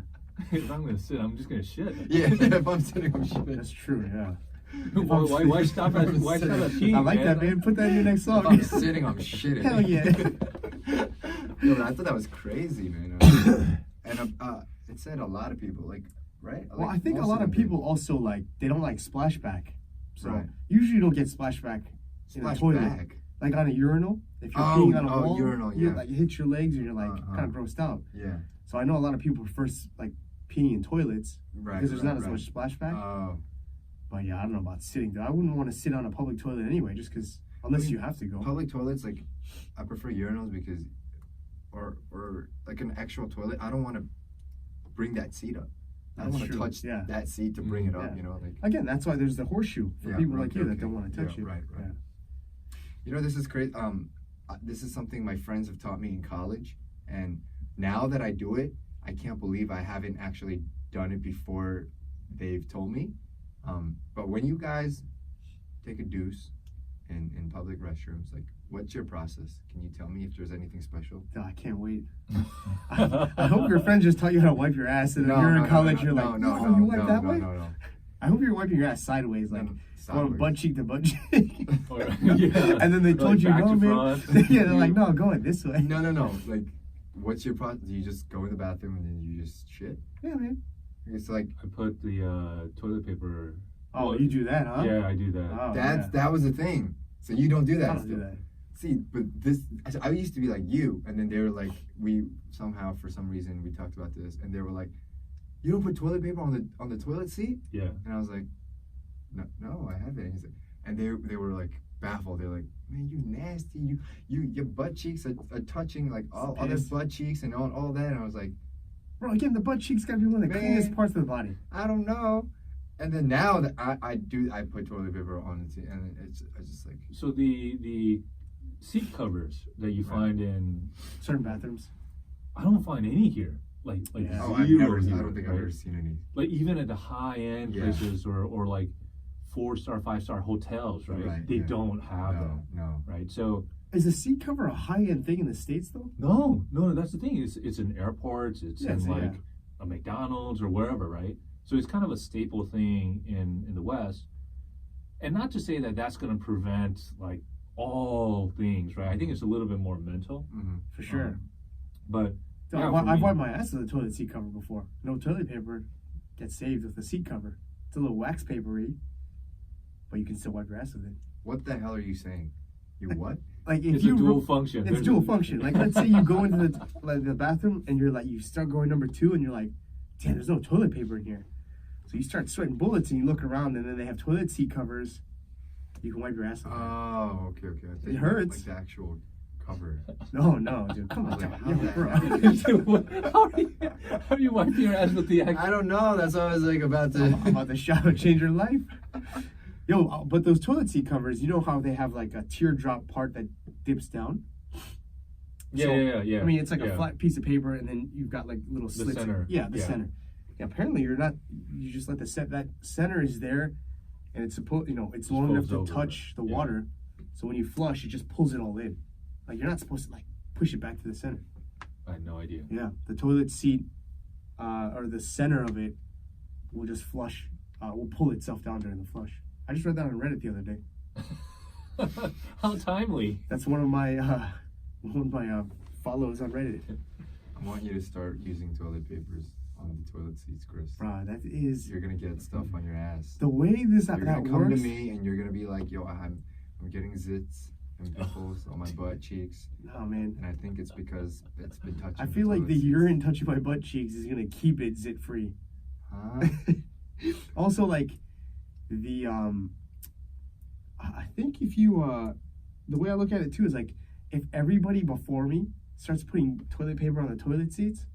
If I'm gonna sit, I'm just gonna shit. Yeah, if I'm sitting, I'm shit. that's true. Yeah. Why stop at I'm why stop at sitting. peeing? I like that, man. Put that in your next If song. I'm sitting, I'm shitting. Hell yeah. Yo, I thought that was crazy, man. And it said a lot of people like, right? Well, I think a lot of people also they don't like splashback. So Right. usually you don't get splashback in a splash toilet. back. Like on a urinal, if you're Oh, peeing on a oh, wall, urinal, you yeah. you hit your legs and you're like Uh-huh. kind of grossed out. Yeah, So I know a lot of people prefer peeing in toilets right. because there's right, not as right. much splashback. Oh, But yeah, I don't know about sitting though. I wouldn't want to sit on a public toilet anyway, just because unless I mean, you have to go. public toilets, like, I prefer urinals because, or like an actual toilet. I don't want to bring that seat up. I don't That's want to true, touch yeah. that seat to bring it up. Yeah. You know, like. Again, that's why there's the horseshoe for Yeah, people right, like you that okay. don't want to touch Yeah, it. right. Yeah. You know, this is great. This is something my friends have taught me in college, and now that I do it, I can't believe I haven't actually done it before they've told me. But when you guys take a deuce in public restrooms, like, what's your process? Can you tell me if there's anything special? Oh, I can't wait. I hope your friend just taught you how to wipe your ass, and when you're in college, you're like, oh, you wipe that way? No. I hope you're wiping your ass sideways, like going Sideways. butt cheek to butt cheek. Or- yeah. And then they Or, told you, back no, to man. front. Yeah, they're like, no, going this way. No. Like, what's your process? Do you just go in the bathroom and then you just shit? Yeah, man. It's like I put the toilet paper. Oh, you do that, huh? Yeah, I do that. Oh, that was the thing. So you don't do I that. don't do still. that. See, but I used to be like you, and then they were like, for some reason we talked about this, and they were like, you don't put toilet paper on the toilet seat? Yeah. And I was like, no, I haven't. And they were like baffled. They're like, man, you nasty. Your butt cheeks are touching like all other Piss. butt cheeks and all that. And I was like, Bro, again, the butt cheeks gotta be one of the Man. cleanest parts of the body. I don't know. And then now that I put toilet paper on the seat, and it's just like, So the seat covers that you Right. find in, Certain bathrooms. I don't find any here. Yeah. Oh, zero I here, don't think I've right? ever seen any. Like even at the high end Yeah. places or like 4-star, 5-star hotels, right? Right, They yeah. don't have that, No. right? So Is a seat cover a high end thing in the States though? no, that's the thing. It's in airports. It's Yeah, in so, like yeah. a McDonald's or wherever, right? So it's kind of a staple thing in the West. And not to say that that's going to prevent like all things, right? I think it's a little bit more mental. Mm-hmm. For sure. But Dude, yeah, I've for wiped me- my ass with a toilet seat cover before. No toilet paper gets saved with the seat cover. It's a little wax papery, but you can still wipe your ass with it. What the hell are you saying? You what? Like if it's you a dual function. it's There's dual a- function. Like let's say you go into the bathroom and you're like you start going number 2 and you're like, damn, there's no toilet paper in here. So you start sweating bullets and you look around and then they have toilet seat covers. You can wipe your ass with. Oh, okay. I think It hurts. Like the actual cover. No, dude, come I on, was like, yeah, how the bro. hell? how are you wiping your ass with the actual? I don't know. That's what I was like about to. I'm about to shower change your life. Yo, but those toilet seat covers, you know how they have like a teardrop part that dips down? Yeah, So, yeah. I mean, it's like yeah. a flat piece of paper, and then you've got like little slits. center. Yeah, the Yeah. center. Yeah, apparently you're not. You just let that center is there, and it's supposed. It's long enough folds to over, touch the yeah. water. So when you flush, it just pulls it all in. Like you're not supposed to like push it back to the center. I had no idea. Yeah, the toilet seat, or the center of it, will just flush. Will pull itself down during the flush. I just read that on Reddit the other day. How timely. That's one of my follows on Reddit. I want you to start using toilet papers on the toilet seats, Chris. Bruh, that is You're gonna get stuff on your ass. the way this You're that gonna come works. to me and you're gonna be like, yo, I'm getting zits and pimples on my butt cheeks, Oh man, and I think it's because it's been touching. I feel like the toilet seats. urine touching my butt cheeks is gonna keep it zit free. Huh? Also, like the I think if you the way I look at it too is like if everybody before me starts putting toilet paper on the toilet seats,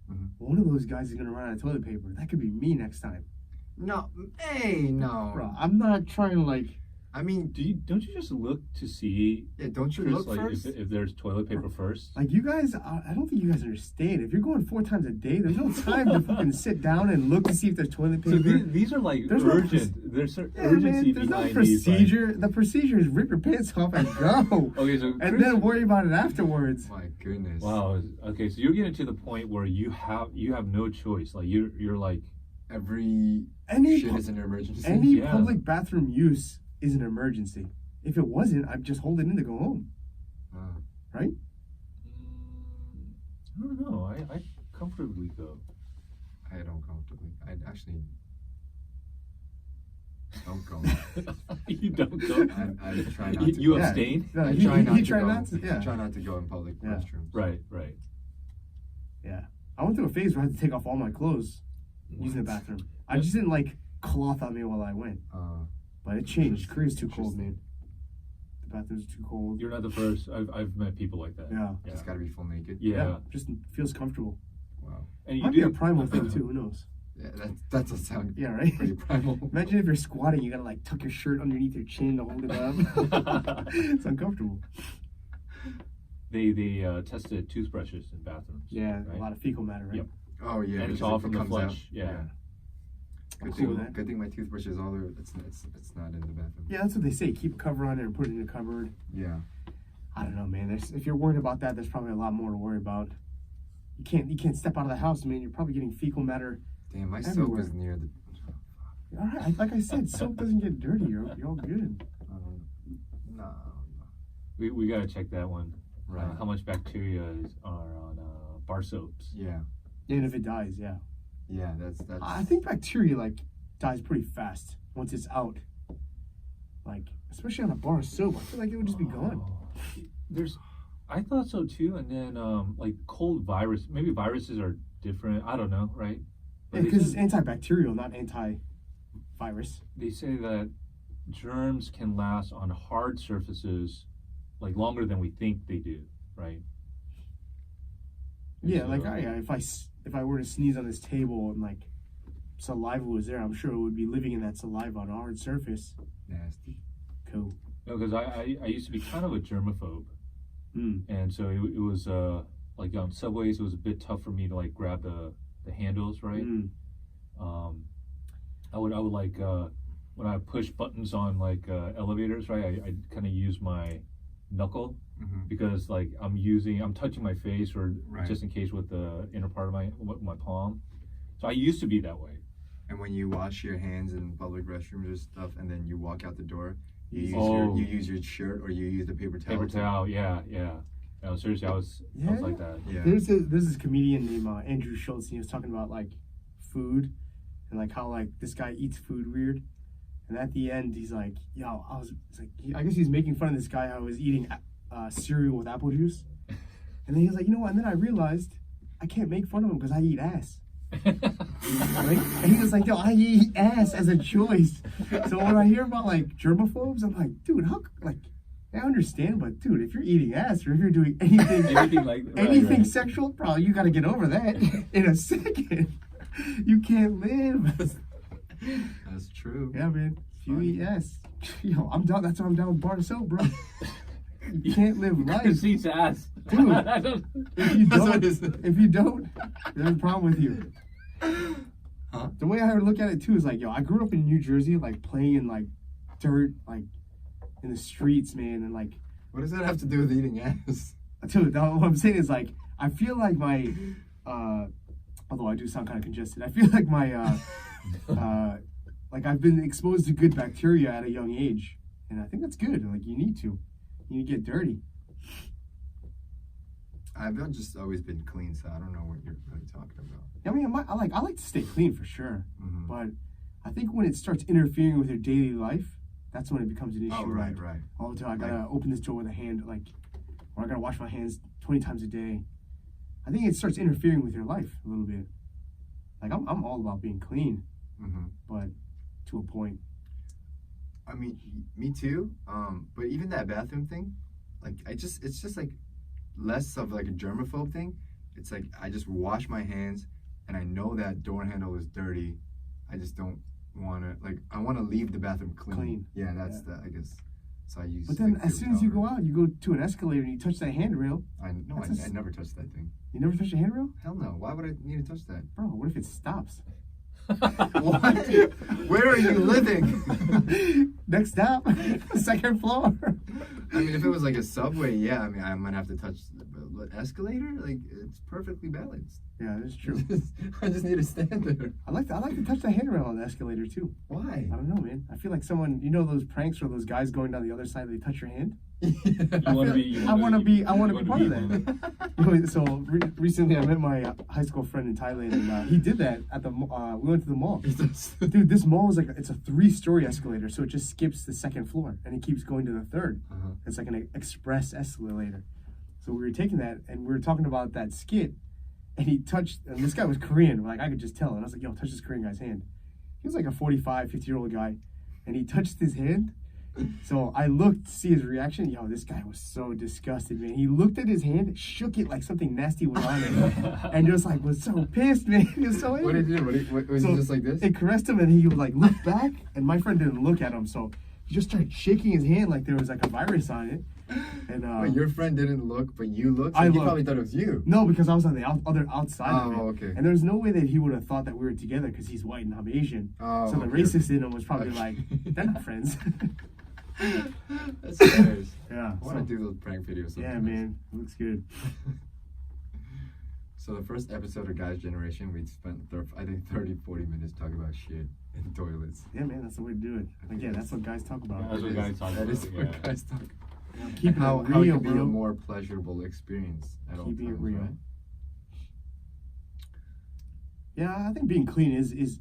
Mhm. one of those guys is gonna run out of toilet paper. That could be me next time. No, hey, no. Bro, I'm not trying to like. I mean, Don't you just look to see, yeah, don't you Chris, look like first? if there's toilet paper first? Like you guys, I don't think you guys understand. If you're going 4 times a day, there's no time to fucking sit down and look to see if there's toilet So paper. these are like There's no urgent. There's Yeah, urgency man, there's no behind these. Like, procedure. The procedure is rip your pants off and go, okay, so and Chris, then worry about it afterwards. My goodness. wow. Okay, so you're getting to the point where you have no choice. Like you're like, Every Any shit pu- is an emergency. Any Yeah. public bathroom use is an emergency. If it wasn't, I'd just hold it in to go home. Right? I don't know. I comfortably go. I don't comfortably. I actually don't go. You don't go. I try not to. You go. Yeah. abstain. No, I he- try he- not he to try go. not to- yeah. I try not to go in public Yeah. restrooms. Right. Yeah. I went through a phase where I had to take off all my clothes using the bathroom. I just didn't like cloth on me while I went, but it changed. Korea's too cold, man. The bathrooms are too cold. You're not the first. I've met people like that. Yeah. Yeah. Just gotta be full naked. Yeah. Just feels comfortable. Wow. And you Might be do a primal thing too. Who knows? Yeah, that does sound Yeah, right. pretty primal. Imagine if you're squatting, you gotta like tuck your shirt underneath your chin to hold it up. It's uncomfortable. They tested toothbrushes in bathrooms. Yeah, Right. a lot of fecal matter, right? Yep. Oh yeah, And it's because all if from it the comes out, flush. Yeah. I'm Good cool thing, with that. good thing my toothbrush is all there. It's not in the bathroom. Yeah, that's what they say. Keep a cover on it and put it in a cupboard. Yeah. I don't know, man. If you're worried about that, there's probably a lot more to worry about. You can't step out of the house, man. You're probably getting fecal matter. Damn, my Everywhere. soap is near the. All right, like I said, soap doesn't get dirty. You're all good. No. We gotta check that one. Right. How much bacteria are on bar soaps? Yeah. And if it dies, yeah. Yeah. That's. I think bacteria like dies pretty fast once it's out. Like, especially on a bar of soap, I feel like it would just be gone. I thought so too. And then like cold virus. Maybe viruses are different. I don't know, right? But Because it's antibacterial, not anti-virus. they say that germs can last on hard surfaces like longer than we think they do, right? Yeah, So- like if I were to sneeze on this table and like saliva was there, I'm sure it would be living in that saliva on a hard surface. nasty. Cool. No, because I used to be kind of a germaphobe, Mm. and so it was like on subways, it was a bit tough for me to like grab the handles, right? I would like when I push buttons on like elevators, right? I kind of use my knuckle because like I'm touching my face or just in case with the inner part of my palm. So I used to be that way. And when you wash your hands in public restrooms or stuff, and then you walk out the door, you use your shirt or you use the paper towel. Paper towel, yeah. No, seriously, I was like that. Yeah. There's this comedian named Andrew Schultz, and he was talking about like food and like how like this guy eats food weird. And at the end, he's like, "Yo, I guess he's making fun of this guy how was eating cereal with apple juice." And then he was like, "You know what?" And then I realized I can't make fun of him because I eat ass. And he was like, "Yo, I eat ass as a choice." So when I hear about like germaphobes, I'm like, dude, how like I understand, but dude, if you're eating ass or if you're doing anything like anything sexual, bro, you gotta get over that in a second. You can't live. That's true. Yeah, man. If you eat ass, yo, I'm down. That's why I'm down with bar to soap, bro. You can't live life. Because he's ass. Dude, if you don't, there's a problem with you. Huh? The way I look at it too is like, yo, I grew up in New Jersey, like playing in like dirt, like in the streets, man, and like. What does that have to do with eating ass? Dude, what I'm saying is like, I feel like my, although I do sound kind of congested, I feel like my, like I've been exposed to good bacteria at a young age, and I think that's good. Like you need to get dirty. I've just always been clean, so I don't know what you're really talking about. I mean, I like to stay clean for sure, but I think when it starts interfering with your daily life, that's when it becomes an issue. Oh, right, right. All the time, I gotta open this door with a hand, like, or I gotta wash my hands 20 times a day. I think it starts interfering with your life a little bit. Like I'm all about being clean, but to a point. I mean, me too. But even that bathroom thing, like it's just like less of like a germaphobe thing. It's like I just wash my hands, and I know that door handle is dirty. I just don't want to I want to leave the bathroom clean. Yeah, that's the I guess. So I use. But then as soon as you go out, you go to an escalator and you touch that handrail. I never touched that thing. You never touch the handrail? Hell no. Why would I need to touch that? Bro, what if it stops? What? Where are you living? Next stop, second floor. I mean, if it was like a subway, yeah. I mean, I might have to touch the escalator. Like, it's perfectly balanced. Yeah, that's true. I just need to stand there. I like to touch the handrail on the escalator too. Why? I don't know, man. I feel like someone, you know, those pranks where those guys going down the other side, they touch your hand. I want to be part of that. So recently, I met my high school friend in Thailand, and he did that at the. We went to the mall. Dude, this mall is like it's a 3-story escalator, so it just skips the second floor and it keeps going to the third. It's like an express escalator. So we were taking that, and we were talking about that skit, and he touched. And this guy was Korean, like I could just tell. And I was like, "Yo, touch this Korean guy's hand." He was like a 45, 50-year-old guy, and he touched his hand. So I looked to see his reaction. Yo, this guy was so disgusted, man. He looked at his hand, shook it like something nasty was on it, and just like was so pissed, man. He was so angry. What did he do? Was he just like this? It caressed him, and he would like look back, and my friend didn't look at him, so he just started shaking his hand like there was like a virus on it. And Wait, your friend didn't look, but you looked? So I he looked. probably thought it was you. No, because I was on the other outside of it. Oh, okay. And there's no way that he would have thought that we were together because he's white and I'm Asian. Oh, so the okay. racist in him was probably like, they're not friends. That's hilarious. Yeah. I want to do those prank videos. Yeah, sometimes. man. It looks good. So the first episode of Guys Generation, we spent, I think, 30-40 minutes talking about shit in toilets. Yeah, man. That's the way to do it. Like, yeah, that's what guys talk about. Yeah, that's what guys talk about. That is what guys talk about. Keep How it it real, can be a bro. more pleasurable experience at all Keeping it times, real. right? Yeah, I think being clean is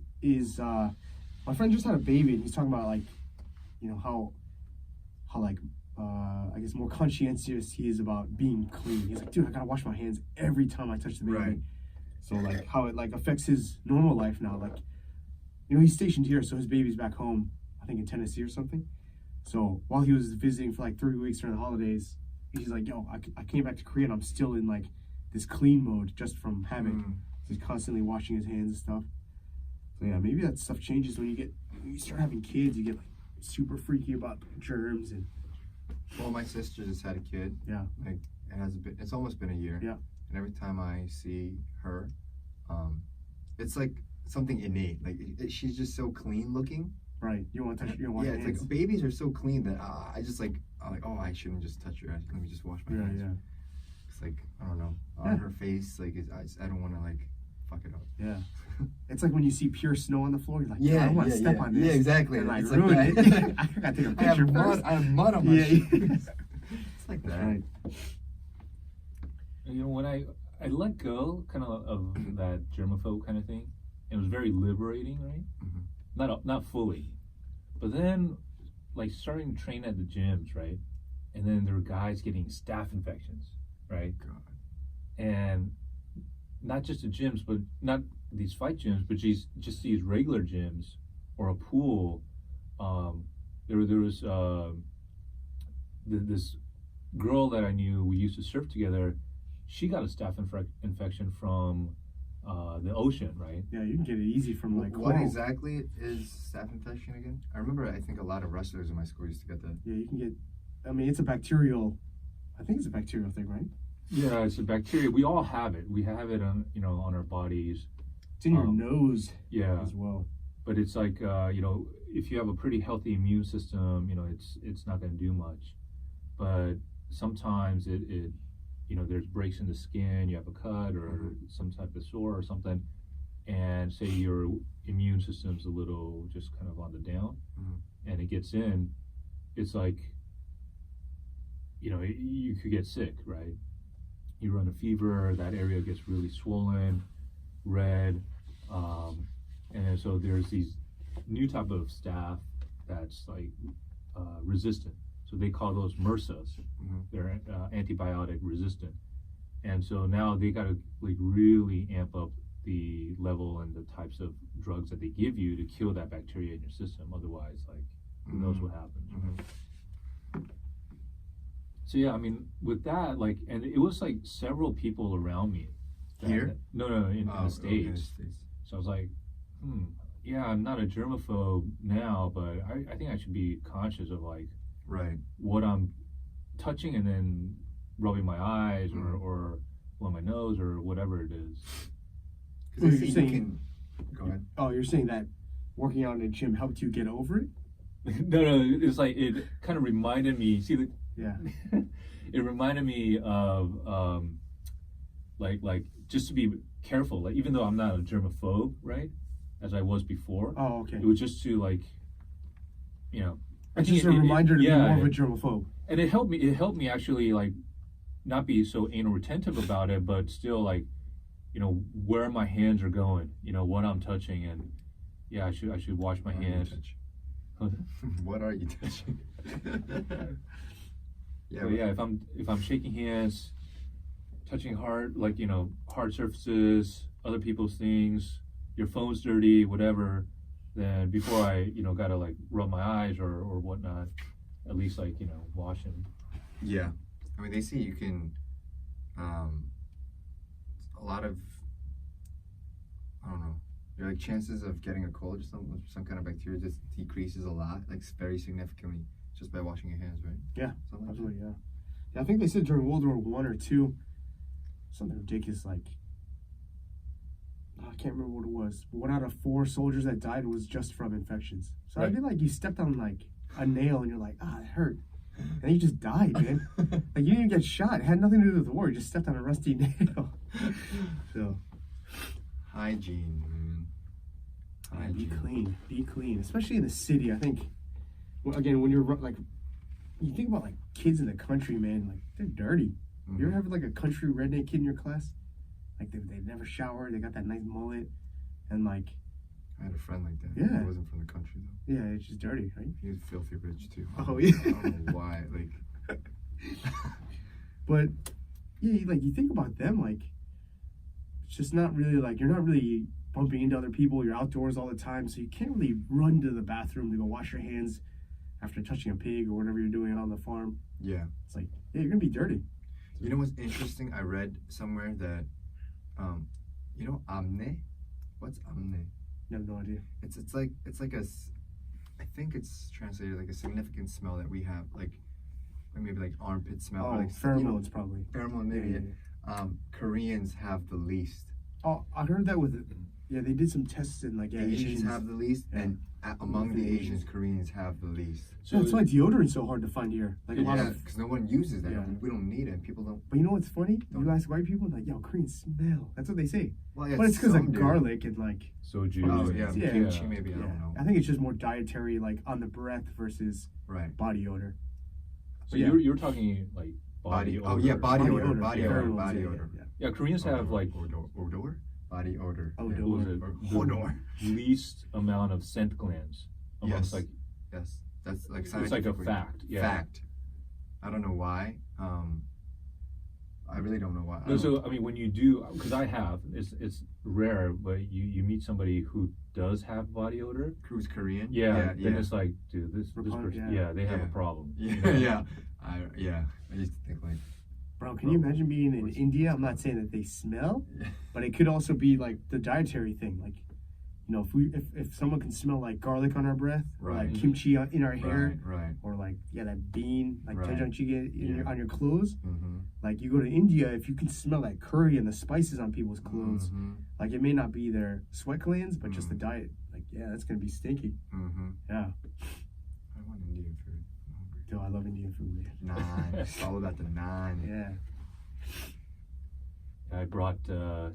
my friend just had a baby and he's talking about like, you know, how like I guess more conscientious he is about being clean. He's like, dude, I gotta wash my hands every time I touch the baby. Right. So like how it like affects his normal life now. Like, you know, he's stationed here, so his baby's back home, I think in Tennessee or something. So while he was visiting for like 3 weeks during the holidays, he's like, yo, I came back to Korea and I'm still in like this clean mode just from habit. So he's constantly washing his hands and stuff. So yeah, maybe that stuff changes when you start having kids. You get like super freaky about germs and Well, my sister just had a kid. yeah. Like, it's almost been a year. Yeah. and every time I see her, it's like something innate. Like she's just so clean looking. Right. You want to touch? You don't want Yeah, your it's hands. like babies are so clean that I just like I'm like, oh, I shouldn't just touch her. Let me just wash my hands. Yeah. It's like I don't know on her face. Like I don't want to like fuck it up. Yeah. It's like when you see pure snow on the floor. You're like, Yeah, I don't want to step on this. Yeah, exactly. And like It's ruin like it. I gotta take a picture first. I have mud on my Yeah. shoes. It's like that. Right. You know, when I let go kind of that germaphobe kind of thing, it was very liberating, right? Mhm. Not fully, but then like starting to train at the gyms, right? And then there were guys getting staph infections, right? God. And not just the gyms, but not these fight gyms, but just these regular gyms or a pool. There was this girl that I knew. We used to surf together. She got a staph infection from the ocean, right? Yeah, you can get it easy from like What coral. exactly is staph infection again? I remember I think a lot of wrestlers in my school used to get that. Yeah, you can get. I mean, it's a bacterial. I think it's a bacterial thing, right? Yeah, it's a bacteria. We all have it. We have it on on our bodies. It's in your nose Yeah, as well. but it's like if you have a pretty healthy immune system, it's not going to do much. But sometimes it there's breaks in the skin. You have a cut or some type of sore or something, and say your immune system's a little just kind of on the down, and it gets in. It's like you could get sick, right? You run a fever, that area gets really swollen, red, and then so there's these new type of staph that's like resistant. So they call those MRSAs. They're antibiotic resistant, and so now they got to like really amp up the level and the types of drugs that they give you to kill that bacteria in your system. Otherwise, like who knows what happens. So yeah, I mean, with that, like, and it was like several people around me. Here? No, in the States. Okay, in the States. So I was like, yeah, I'm not a germaphobe now, but I think I should be conscious of like Right. what I'm touching and then rubbing my eyes or on my nose or whatever it is. Well, Because you're you saying- can. Go ahead. Oh, you're saying that working out in a gym helped you get over it? No, it's like it kind of reminded me. See the. Yeah. It reminded me of like just to be careful. Like even though I'm not a germaphobe, right, as I was before, Oh, okay. it was just to like, I It's think just a reminder to be yeah, more of a germaphobe. and it helped me. It helped me actually like not be so anal retentive about it, but still like, where my hands are going, what I'm touching, and yeah, I should wash my What are you hands. touching? What are you touching? So yeah, if I'm shaking hands, touching hard hard surfaces, other people's things, your phone's dirty, whatever, then before I gotta like rub my eyes or whatnot, at least like wash them. Yeah, I mean they say you can, a lot of, I don't know, your like chances of getting a cold or some kind of bacteria just decreases a lot, like very significantly, just by washing your hands, right? Yeah, Something like absolutely, yeah. Yeah, I think they said during World War I or II, something ridiculous like, I can't remember what it was. 1 out of 4 soldiers that died was just from infections. So Right. I feel like you stepped on like a nail and you're like, it hurt. And you just died, man. Like you didn't even get shot. It had nothing to do with the war. You just stepped on a rusty nail. So Hygiene, man. yeah, be Hygiene. clean. Be clean. Especially in the city. I think, again, when you're like, you think about like kids in the country, man, like they're dirty. You ever have like a country redneck kid in your class? Like they never showered, they got that nice mullet, and like, I had a friend like that. Yeah. He wasn't from the country though. yeah, it's just dirty, right? He was filthy rich too. Oh, yeah. I don't know why. Like, But yeah, like you think about them, like it's just not really like you're not really bumping into other people. You're outdoors all the time, so you can't really run to the bathroom to go wash your hands after touching a pig or whatever you're doing on the farm. yeah. It's like, yeah, you're gonna be dirty. You know what's interesting? I read somewhere that, amne. What's amne? You have no idea. It's like I think it's translated like a significant smell that we have, like maybe like armpit smell. Oh, or like pheromones probably. Pheromone, maybe. Yeah, Yeah. Koreans have the least. Oh, I heard that with yeah, they did some tests in like Asians have the least, Yeah. and among the Asians, Koreans have the least. So that's why deodorant's so hard to find here. Like a lot Yeah, of. because no one uses that. Yeah. We don't need it. People don't. But you know what's funny? Don't. You ask white people, like, yo, Koreans smell. That's what they say. Well, yeah, But it's because some of do. garlic and like. Soju. Oh and- yeah, Yeah. kimchi maybe. I Yeah. don't know. I think it's just more dietary, like on the breath versus Right. body odor. So Yeah. you're talking like body odor. Oh yeah, body Body odor. odor. Body Yeah, odor. everyone's Body saying it, odor. yeah. Yeah, Koreans have like odor. Body odor. Odor. what was it? Or odor. The least amount of scent glands amongst Yes. like Yes, that's like it's like a scientifically. fact. Yeah. Fact. I don't know why. I really don't know why. No, so I mean, when you do, because I have, it's rare, but you meet somebody who does have body odor. Who's Korean? Yeah, yeah, then it's like, dude, this Repugnant, person, yeah. they have a Yeah. problem. yeah, you know? yeah. I used to think like, Bro, can you imagine being in India? I'm not saying that they smell, but it could also be like the dietary thing. Like, you know, if someone can smell like garlic on our breath, or like Right. kimchi in our hair, right. or like that bean, like Right. jjangjiga on your clothes. Mm-hmm. Like you go to India, if you can smell that curry and the spices on people's clothes, like it may not be their sweat glands, but just the diet. Like, yeah, that's gonna be stinky. Mm-hmm. Yeah, I want Indian food. I'm hungry. dude, I love Indian food, man. Naan. It's all about the naan. Yeah, I brought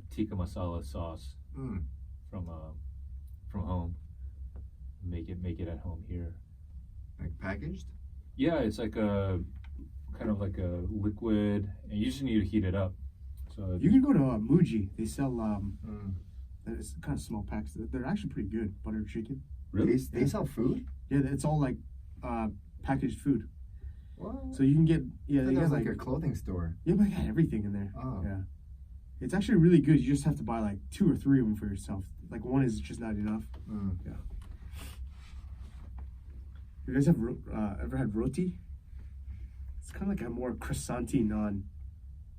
tikka masala sauce Mm. from home. Make it at home here. Like packaged? Yeah, it's like a kind of like a liquid, and you just need to heat it up. So you can go to Muji. They sell Mm. it's kind of small packs. They're actually pretty good. Butter chicken. really, They sell food? Yeah, it's all like packaged food. What? So you can get I they thought that got was like like a clothing store. yeah, but they got everything in there. Oh. Yeah, it's actually really good. You just have to buy like 2 or 3 of them for yourself. Like one is just not enough. Mm. You guys have ever had roti? It's kind of like a more croissant-y naan.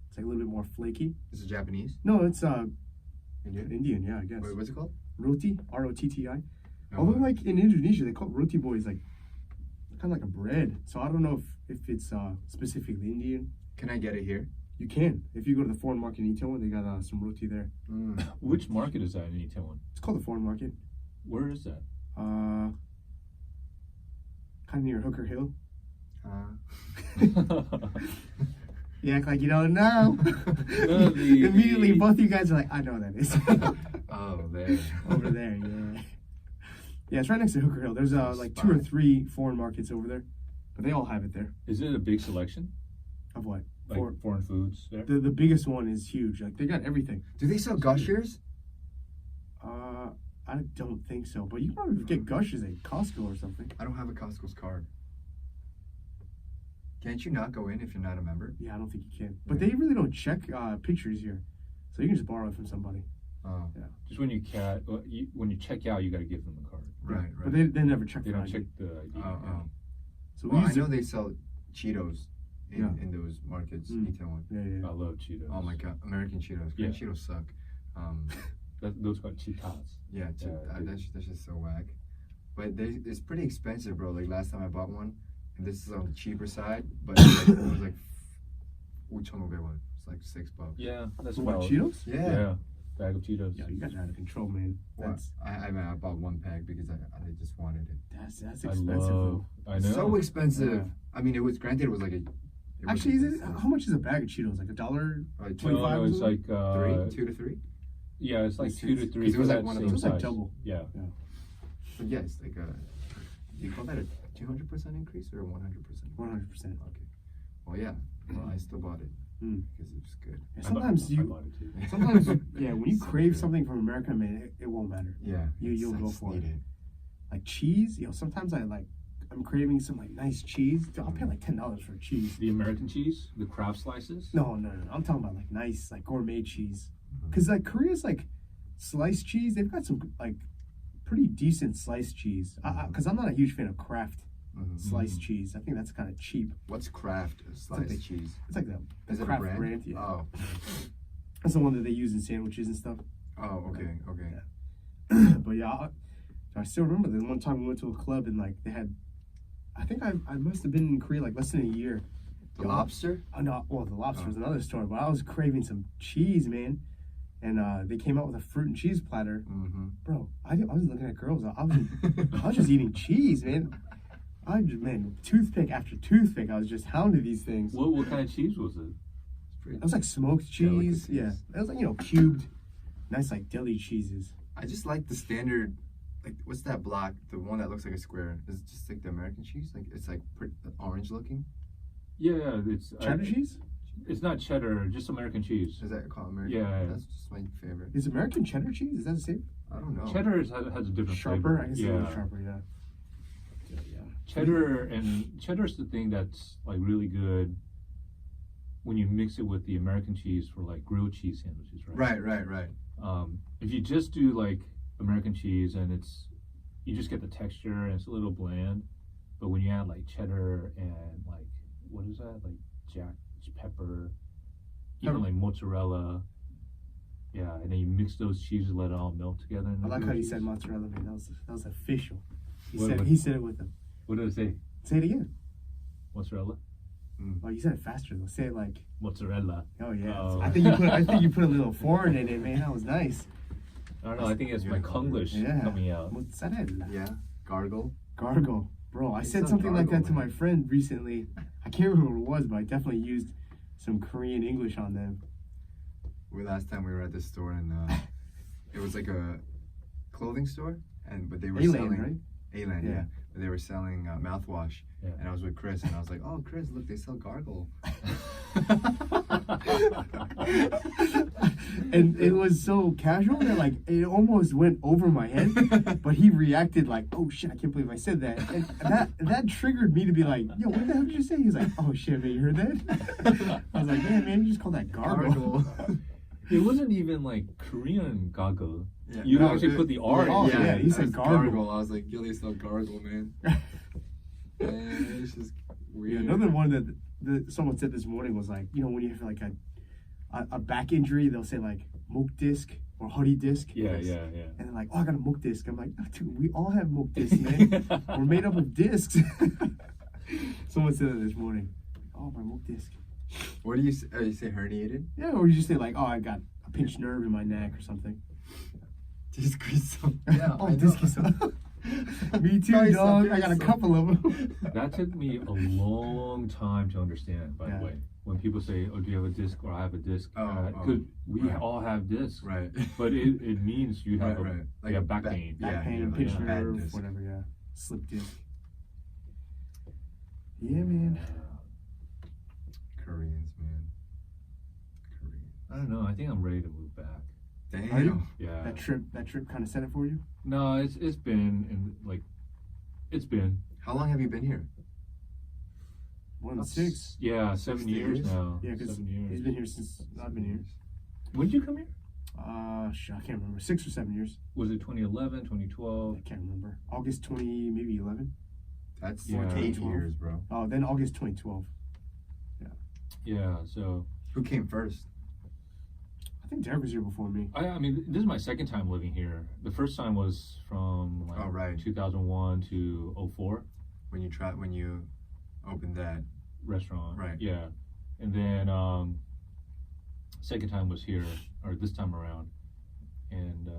It's like a little bit more flaky. Is it Japanese? No, it's Indian? Indian. Yeah, I guess. Wait, what's it called? Roti, R-O-T-T-I. No, Although like in Indonesia they call roti boys like kind of like a bread. So I don't know if it's specifically Indian. can I get it here? You can if you go to the foreign market in Itaewon. They got some roti there. Mm. which market is that in Itaewon? It's called the foreign market. Where is that? Kind of near Hooker Hill. You act like you don't know. Immediately, both of you guys are like, I know what that is. Oh, there. Over there, yeah. Yeah, it's right next to Hooker Hill. There's like 2 or 3 foreign markets over there, but they all have it there. Is it a big selection? Of what? Like foreign foods there? The biggest one is huge. Like they got everything. Do they sell gushers? I don't think so, but you can probably get Gushers at Costco or something. I don't have a Costco's card. Can't you not go in if you're not a member? Yeah, I don't think you can. But they really don't check pictures here, so you can just borrow it from somebody. Oh, Just when you when you check out, you got to give them the card. right. But they never check They for don't ID. check the ID. Oh. So Well, we I use know it. they sell Cheetos Yeah. in those markets. Mm. Itaewon. Yeah. I love Cheetos. Oh my god, American Cheetos. Korean Yeah. Cheetos suck. Those got Cheetos. Yeah, that's just so whack. But it's pretty expensive, bro. Like last time I bought one, and this is on the cheaper side, but it was like 5,500원. It's like $6. Yeah, that's What, about Cheetos? Yeah, bag of Cheetos. Yeah, you guys are out of control, man. Well, I mean, I bought one pack because I just wanted it. That's I expensive. love. I know. So expensive. Yeah. I mean, it was granted. It was like a. Actually, how much is a bag of Cheetos? Like $1? Like No, 25 no, or it's something? like 2 to 3. yeah, it's like Makes 2 to sense. 3. 'Cause it was for like that one of same those- It's like size. double. Yeah. But yeah, it's like a. Do you call that a 200% increase or a 100%? 100%. Okay. Well, yeah. Well, I still bought it Mm. because it was good. Yeah, I sometimes bought- I bought it too. sometimes, yeah, when you So crave good. something from America, man, it won't matter. Yeah. You'll I go just for need it. Like cheese, sometimes I'm craving some like nice cheese. Dude, I'll pay like $10 for cheese. The American cheese, the Kraft slices. No. I'm talking about like nice, like gourmet cheese. Mhm. Cause like Korea's like sliced cheese. They've got some like pretty decent sliced cheese. Cause I'm not a huge fan of Kraft Mhm. sliced cheese. I think that's kind of cheap. What's Kraft sliced like- cheese? It's like the Is it a Kraft brand? Yeah. Oh. That's the one that they use in sandwiches and stuff. Oh, okay, okay. Yeah. But yeah, I still remember this one time we went to a club and like they had, I think I must have been in Korea like less than a year, The lobster? Oh no, well the lobster was another story, but I was craving some cheese, man. And they came out with a fruit and cheese platter. Mm-hmm. Bro, I was looking at girls. I was just eating cheese, man. Man, toothpick after toothpick, I was just hounding these things. What kind of cheese was it? It was like smoked cheese. Delicacies. Yeah, it was like cubed, nice like deli cheeses. I just like the standard, like what's that block? The one that looks like a square. Is it just like the American cheese? Like it's like orange looking. Yeah, it's Cheddar cheese? It's not cheddar, just American cheese. Is that called American? Yeah. That's just my favorite. Is American cheddar cheese? Is that the same? I don't know. Cheddar has a different Sharper? flavor. I guess it's a little sharper. Yeah. Cheddar's the thing that's like really good when you mix it with the American cheese for like grilled cheese sandwiches, right? Right. If you just do like American cheese and you just get the texture and it's a little bland, but when you add like cheddar and like what is that, like jack pepper, even like mozzarella, yeah, and then you mix those cheeses, let it all melt together. I like how you said mozzarella, man. That was official. He What- said it with them. What did I say? Say it again. Mozzarella? Oh, you said it faster though. Say it like. Mozzarella. Oh yeah. Oh. I think you put a little foreign in it, man. That was nice. I don't know. I think it's my Konglish Yeah. coming out. Mozzarella. Yeah. Gargle. Gargle. Bro, I You said said something like that gargle, to man. my friend recently. I can't remember what it was, but I definitely used some Korean English on them. Last time we were at this store and it was like a clothing store, but they were A-Lane, selling right? A-Lane, yeah. But they were selling mouthwash, Yeah. and I was with Chris, and I was like, "Oh, Chris, look, they sell Gargle." And it was so casual that like it almost went over my head, but he reacted like, "Oh shit, I can't believe I said that." And that triggered me to be like, "Yo, what the hell did you say?" He's like, "Oh shit, man, you heard that?" I was like, "Yeah, man, you just called that gargle." It wasn't even like Korean goggle. Yeah. You No, actually put the R Oh, in. yeah, he said that's gargle. I was like, "Yo, they sell Gargle, man." Man, it's just weird. Yeah, another one that someone said this morning was like, when you have like a back injury, they'll say like mook disc or hoodie disc. Yeah. And they're like, "Oh, I got a mook disc." I'm like, "Oh, dude, we all have mook discs, man. We're made up of discs." Someone said that this morning. "Oh, my mook disc." What do you say? You say herniated? Yeah, or you just say like, "Oh, I got a pinched nerve in my neck" or something. Discreet. Yeah. Oh, I know. disc. Me too, Nice, dog. I'm I got a very couple of them. That took me a long time to understand, by Yeah. the way. When people say, "Oh, do you have a disc?" or "I have a disc," because we right. all have discs, Right. but it means you have Right. like a back pain. Back pain, like pinched a bad nerve, disc. whatever. Yeah, slip disc. Yeah, man. Koreans, man. Koreans. I don't know. I think I'm ready to move back. Are you? Damn. Yeah. That trip kind of set it for you. No, it's been and like it's been How long have you been here? More than 6. Yeah, 6 7 years years? now. Yeah, because 7 years. he's been here since I've been here. When did you come here? I can't remember. 6 or 7 years. Was it 2011, I 2012? can't remember. August 20, maybe 11. That's Yeah. 8 12. years, bro. Oh, then August 2012. Yeah. So Who came first? I think Derek was here before me. I mean, this is my second time living here. The first time was from like Oh, right. 2001 to 04 When you opened that. restaurant. Right. Yeah. And then second time was here, or this time around. And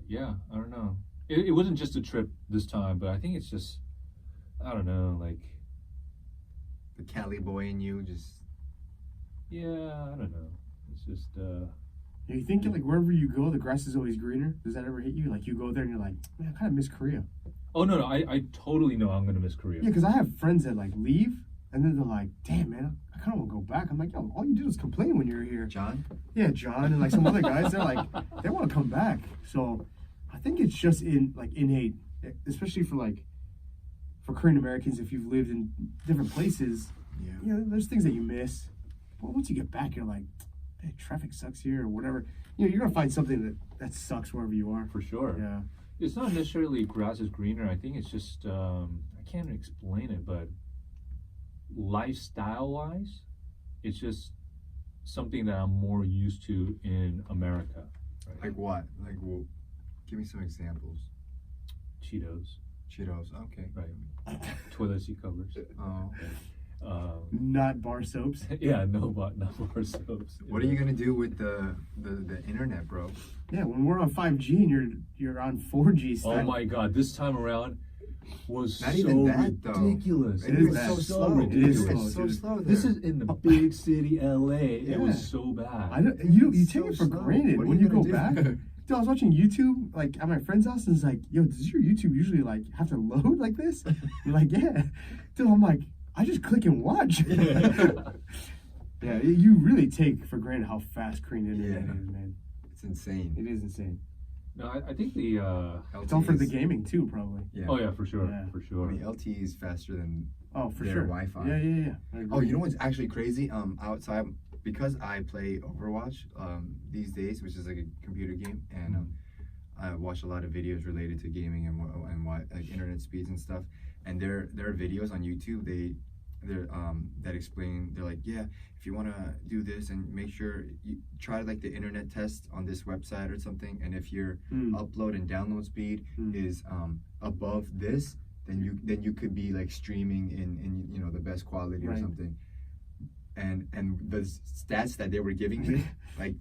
yeah, I don't know. It wasn't just a trip this time, but I think it's just, I don't know, like, The Cali boy in you just. yeah, I don't know. It's just, You think like wherever you go, the grass is always greener? Does that ever hit you? Like you go there and you're like, man, I kind of miss Korea. oh no, I totally know I'm gonna miss Korea. Yeah, because I have friends that like leave and then they're like, damn, man, I kind of want to go back. I'm like, yo, all you did was complain when you were here. John? Yeah, John and like some other guys, they're like, they want to come back. So I think it's just innate, especially for Korean Americans. If you've lived in different places, Yeah. there's things that you miss. But once you get back, you're like, hey, traffic sucks here or whatever. You're gonna find something that sucks wherever you are. For sure. Yeah. It's not necessarily grass is greener. I think it's just, I can't explain it, but lifestyle wise, it's just something that I'm more used to in America. Right? Like what? Like, well, give me some examples. Cheetos, Cheetos. Okay. right? Toilet seat covers. Oh. Not bar soaps. Yeah, no bar soaps. What are you gonna do with the internet, bro? Yeah, when we're on 5G and you're on 4G Oh style. my god, this time around was Not so even that, though. ridiculous. It is was bad. so It slow. ridiculous. It is It's so dude. slow there. This is in the big city, LA. It Yeah. was so bad. I don't, you It's take so it for slow. granted What are when you you go gonna back. do? Dude, I was watching YouTube like at my friend's house and it's like, yo, does your YouTube usually like have to load like this? I'm like, yeah. Dude, I'm like, I just click and watch. Yeah, you really take for granted how fast Korean internet Yeah. is, man. It's insane. It is insane. No, I think the It's all for the LTE is- gaming too, probably. Yeah. oh yeah, for sure, Yeah. for I sure. mean, LTE is faster than. Oh, for Their sure. Wi-Fi. Yeah. I Oh, agree. you know what's actually crazy? Outside, because I play Overwatch these days, which is like a computer game, and I watch a lot of videos related to gaming and what like internet speeds and stuff. And there are videos on YouTube they're that explain. They're like, yeah, if you want to do this and make sure you try like the internet test on this website or something, and if your upload and download speed is above this, then you could be like streaming in you know the best quality or Right. something. And the stats that they were giving me, like,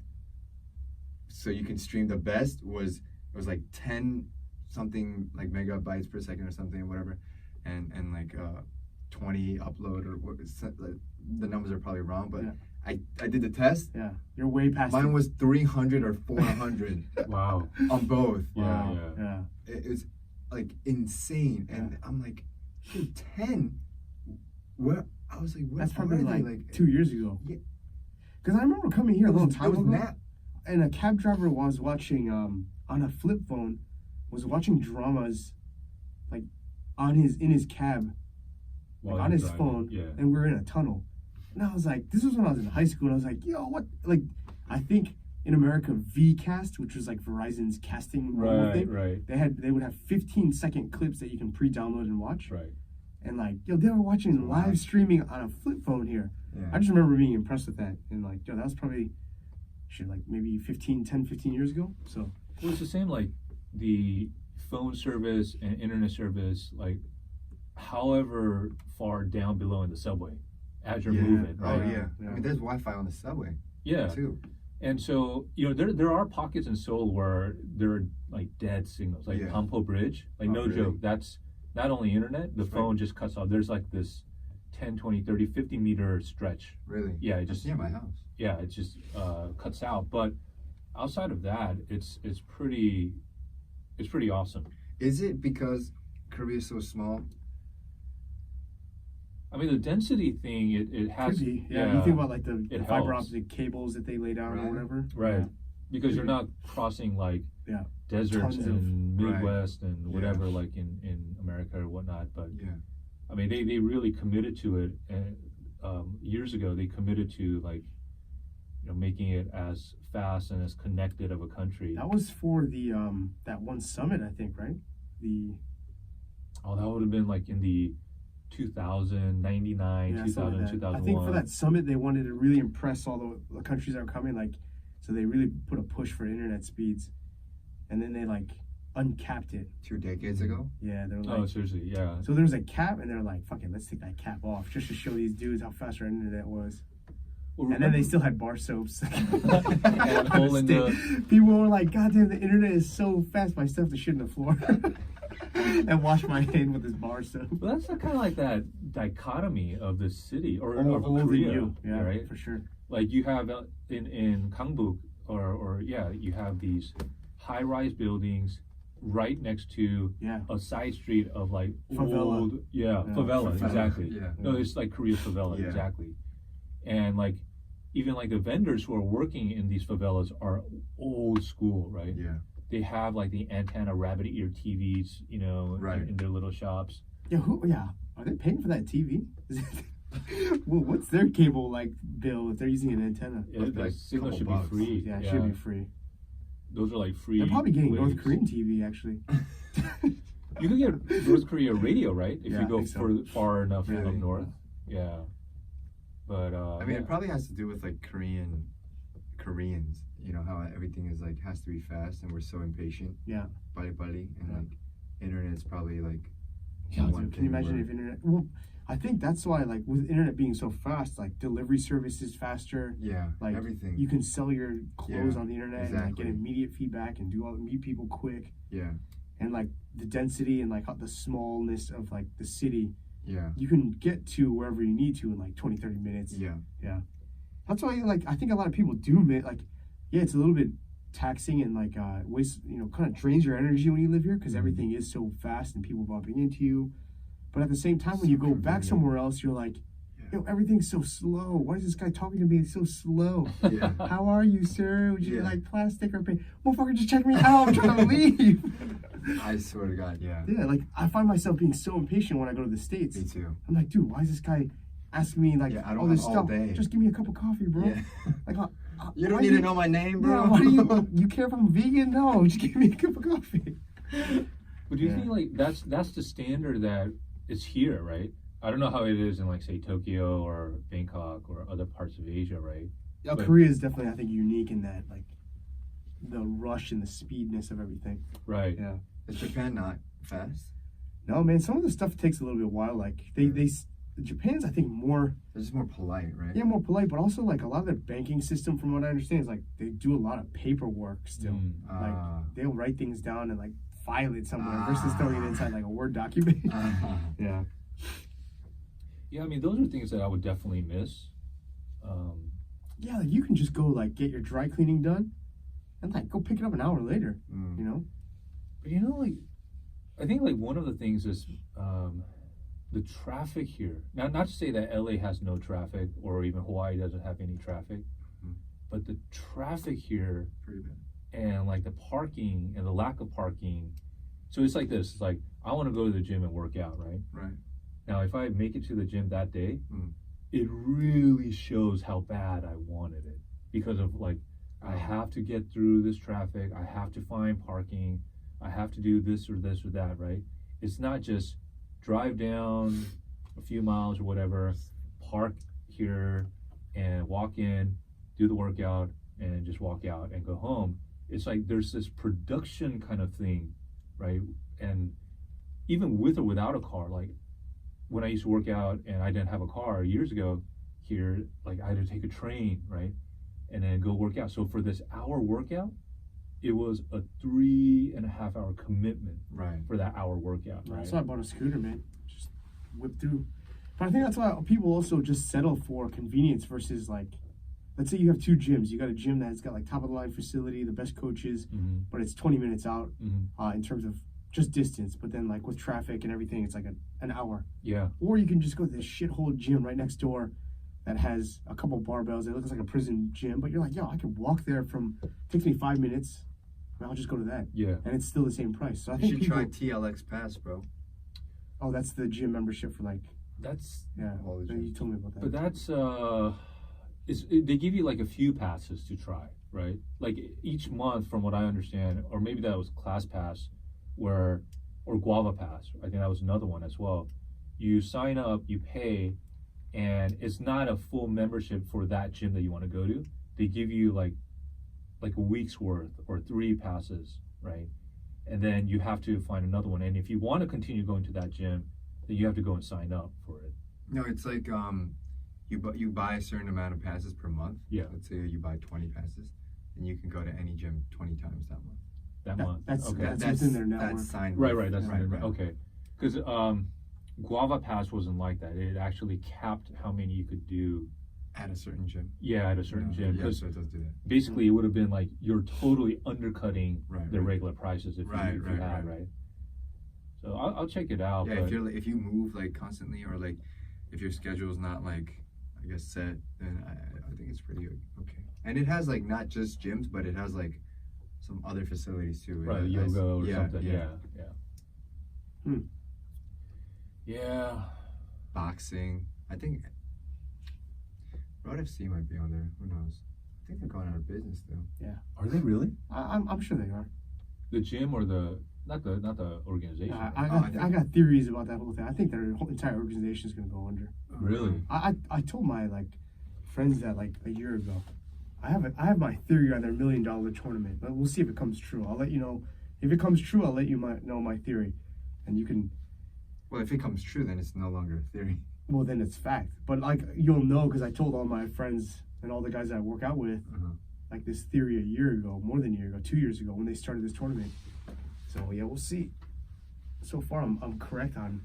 so you can stream the best was like 10 something like megabytes per second or something, whatever, and like 20 upload or what, the numbers are probably wrong, but Yeah. I did the test. Yeah, you're way past Mine it. was 300 or 400 Wow. on both. Yeah, Yeah. It was like insane, and I'm like, dude, 10. Where I was like, where That's probably are they? like 2 years ago. Yeah. Because I remember coming here a little time it was ago, that. and a cab driver was watching on a flip phone, was watching dramas, like in his cab, like, While on you're his driving, phone, yeah. and we're in a tunnel. And I was like, this was when I was in high school, and I was like, yo, what? Like, I think in America, Vcast, which was like Verizon's casting mobile Right, thing, right, they would have 15-second clips that you can pre-download and watch. right. And like, yo, they were watching Wow. live streaming on a flip phone here. Yeah. I just remember being impressed with that. And like, yo, that was probably, like maybe 15 years ago. So, Well, it's the same like the phone service and internet service, like however far down below in the subway as you're Yeah. moving, Oh right? yeah. Yeah. I mean, there's Wi-Fi on the subway Yeah. too. And so, you know, there are pockets in Seoul where there are like dead signals, like Yeah. Pampo Bridge. Like, Oh, no really? joke, that's not only internet, the It's phone just cuts off. There's like this 10, 20, 30, 50 meter stretch. Really? Yeah, it That's just, near my house. yeah, it just cuts out. But outside of that, it's pretty awesome. Is it because Korea is so small? I mean, the density thing, it has. could be. Yeah, you think about like the it fiber helps. optic cables that they lay down Right. or whatever. Right. Yeah. Because you're not crossing like Yeah. deserts Tons of- and Right. Midwest and Yeah. whatever, like in America or whatnot. But Yeah. I mean, they really committed to it. And years ago, they committed to like, you know, making it as fast and as connected of a country. That was for the that one summit, I think, right? The Oh, that would have been like in the 2000, 99, yeah, 2000, something like that. 2001. I think for that summit, they wanted to really impress all the countries that were coming. Like, so they really put a push for internet speeds, and then they like uncapped it. 2 decades ago. Yeah, they're like. Oh, seriously, yeah. So there was a cap, and they're like, "Fuck it, let's take that cap off just to show these dudes how fast our internet was." Well, And then they still had bar soaps. And hole in the- People were like, "God damn, the internet is so fast, but I still have to shit on the floor and wash my hand with this bar soap." Well, that's kind of like that dichotomy of the city or Oh, of older than Korea, you. Yeah, right? for sure. Like you have in Gangbuk or yeah, you have these high-rise buildings right next to Yeah. a side street of like Favela. old, Yeah, favela, favela, exactly. yeah. No, it's like Korea's favela, Yeah. exactly. And like even like the vendors who are working in these favelas are old school, right? Yeah. They have like the antenna rabbit ear TVs, you know, Right. in their little shops. Yeah, are they paying for that TV? Well, what's their cable like bill if they're using an antenna? Yeah, the like signal couple should bucks. be free. Yeah, it should be free. Those are like free. They're probably getting North waves. Korean TV actually. You can get North Korea radio, right? If Yeah, you I go think so. far enough Really? up north. Yeah. But I mean, yeah. it probably has to do with like Koreans. You know how everything is like has to be fast, and we're so impatient. Yeah. Bali, and Yeah. like internet's probably like. Yeah, one dude, can you thing imagine where- if internet? Well, I think that's why, like, with internet being so fast, like delivery services faster. Yeah, Like everything. you can sell your clothes Yeah, on the internet and like exactly. get immediate feedback and meet people quick. Yeah, And like the density and like the smallness of like the city, yeah, you can get to wherever you need to in like 20, 30 minutes. yeah. That's why, like, I think a lot of people do like, yeah, it's a little bit taxing and like waste, kind of drains your energy when you live here because everything is so fast and people bumping into you. But at the same time, when you go back convenient. somewhere else, you're like, everything's so slow. Why is this guy talking to me so slow? Yeah. How are you, sir? Would you Yeah. like plastic or paint? Motherfucker, just check me out. I'm trying to leave. I swear to God, yeah. Yeah, like I find myself being so impatient when I go to the States. Me too. I'm like, dude, why is this guy asking me like Yeah, I don't all this have all stuff? day. Just give me a cup of coffee, bro. Yeah. Like, You don't why need do to know my name, bro. Yeah, why do you care if I'm vegan? No, just give me a cup of coffee. But do you Yeah. think like that's the standard that is here, right? I don't know how it is in like say Tokyo or Bangkok or other parts of Asia, right? Yeah, But- Korea is definitely, I think, unique in that, like, the rush and the speedness of everything. Right. Yeah. Is Japan not fast? No, man, some of the stuff takes a little bit while. Like, Japan's, I think, more, They're just more polite, right? more polite, but also, like, a lot of their banking system, from what I understand, is, like, they do a lot of paperwork still. Mm. Like, Ah. they'll write things down and, like, file it somewhere versus throwing it inside, like, a Word document. Yeah. Yeah, I mean those are things that I would definitely miss. Yeah, like, you can just go, like, get your dry cleaning done and, like, go pick it up an hour later, Mm. you know? But like I think like one of the things is the traffic here. Now, not to say that LA has no traffic or even Hawaii doesn't have any traffic, Mhm. but the traffic here Pretty bad. and like the parking and the lack of parking. So it's like this. It's like I want to go to the gym and work out, right? Right. Now, if I make it to the gym that day, Mm. it really shows how bad I wanted it because of like I have to get through this traffic. I have to find parking. I have to do this or that, right? It's not just drive down a few miles or whatever, park here and walk in, do the workout and just walk out and go home. It's like there's this production kind of thing, right? And even with or without a car, like when I used to work out and I didn't have a car years ago here, like I had to take a train, right? And then go work out. So for this hour workout, it was a 3.5 hour commitment Right. for that hour workout, right? That's why I bought a scooter, man. Just whip through. But I think that's why people also just settle for convenience versus, like, let's say you have two gyms. You got a gym that's got like top of the line facility, the best coaches, Mhm. but it's 20 minutes out Mhm. in terms of just distance. But then like with traffic and everything, it's like an hour. Yeah. Or you can just go to this shithole gym right next door that has a couple barbells. It looks like a prison gym, but you're like, yo, I can walk there takes me 5 minutes. I'll just go to that. Yeah. And it's still the same price. So I You think should people, try TLX Pass, bro. oh, that's the gym membership for like, That's yeah. All the You gyms. told me about that. but that's they give you like a few passes to try, right? Like each month, from what I understand, or maybe that was Class Pass, or Guava Pass. I think that was another one as well. You sign up, you pay, and it's not a full membership for that gym that you want to go to. They give you like a week's worth or 3 passes, right? And then you have to find another one. And if you want to continue going to that gym, then you have to go and sign up for it. No, it's like you buy a certain amount of passes per month. Yeah. Let's say you buy 20 passes, and you can go to any gym 20 times that month. That That- month. that's- okay. that's within their network. That's signed. Right, with- right. That's right, right. okay. Because Guava Pass wasn't like that. It actually capped how many you could do. At a certain gym. Yeah, at a certain gym. Yeah, Because so it does do that. basically, it would have been like you're totally undercutting Right, the right. regular prices if Right, you, if right, you had, right. right? So I'll check it out. Yeah, but if you move like constantly, or like if your schedule is not like I guess set, then I think it's pretty okay. And it has like not just gyms, but it has like some other facilities too. It right, has- yoga or yeah, something. Yeah, yeah. Hmm. Yeah. Boxing. I think Road FC might be on there. Who knows? I think they're going out of business though. Are they really? I'm sure they are. The gym or the not the organization? I got theories about that whole thing. I think their whole entire organization is going to go under. Really? I told my like friends that like a year ago. I have my theory on their $1 million tournament, but we'll see if it comes true. I'll let you know. If it comes true, I'll let you know my theory, and you can. Well, if it comes true, then it's no longer a theory. well, then it's fact. But like you'll know because I told all my friends and all the guys that I work out with like this theory a year ago, more than a year ago, 2 years ago when they started this tournament. So yeah, we'll see. So far, I'm correct on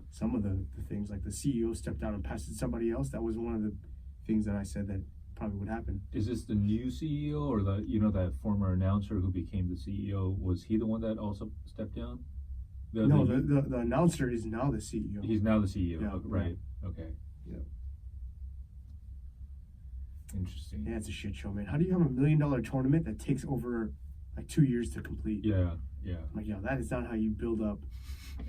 some of the things. Like the CEO stepped down and passed it to somebody else. That was one of the things that I said that probably would happen. Is this the new CEO or that former announcer who became the CEO? Was he the one that also stepped down? The announcer is now the CEO. He's now the CEO. Yeah, right. Okay. Yeah. Interesting. Yeah, it's a shit show, man. How do you have $1 million tournament that takes over like 2 years to complete? Yeah. I'm like, yo, that is not how you build up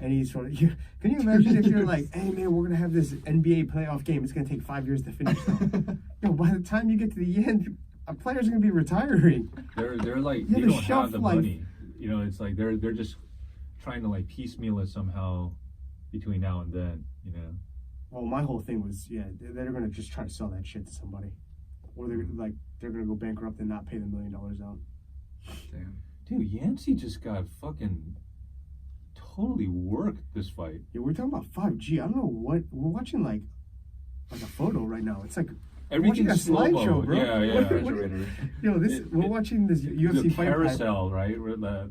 any sort of. Can you imagine if you're like, hey man, we're gonna have this NBA playoff game. It's gonna take 5 years to finish. Yo, by the time you get to the end, a player's gonna be retiring. They're like You they have a don't shelf have the life. money. You know, it's like they're just trying to like piecemeal it somehow between now and then. You know. Well, my whole thing was, yeah, they're gonna just try to sell that shit to somebody, or they're gonna go bankrupt and not pay the $1 million out. Damn. Dude, Yancey just got fucking totally worked this fight. Yeah, we're talking about 5G. I don't know what we're watching like a photo right now. It's like Everything's a slideshow, slow-mo. bro. Yeah. Yo, we're watching this UFC The fight carousel, right? Where what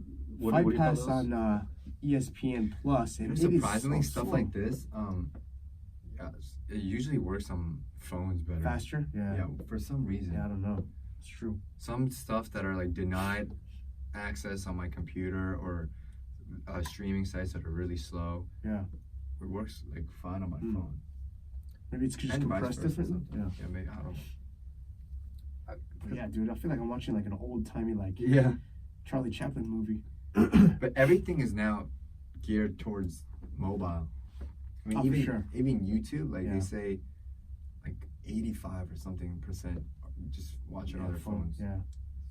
do you call pass those? on ESPN Plus, and Surprisingly, it is so stuff slow. like this, it usually works on phones better. Faster. Yeah, for some reason. Yeah, I don't know. It's true. Some stuff that are like denied access on my computer or streaming sites that are really slow. Yeah. It works like fine on my phone. Maybe it's just And vice compressed versa differently. Yeah. sometimes. Yeah, maybe I don't know. But yeah, dude, I feel like I'm watching like an old timey like Yeah. Charlie Chaplin movie. But everything is now geared towards mobile. I mean, Oh, for sure. even YouTube, like Yeah. they say, like 85 or something percent just watch it on their phones. Yeah.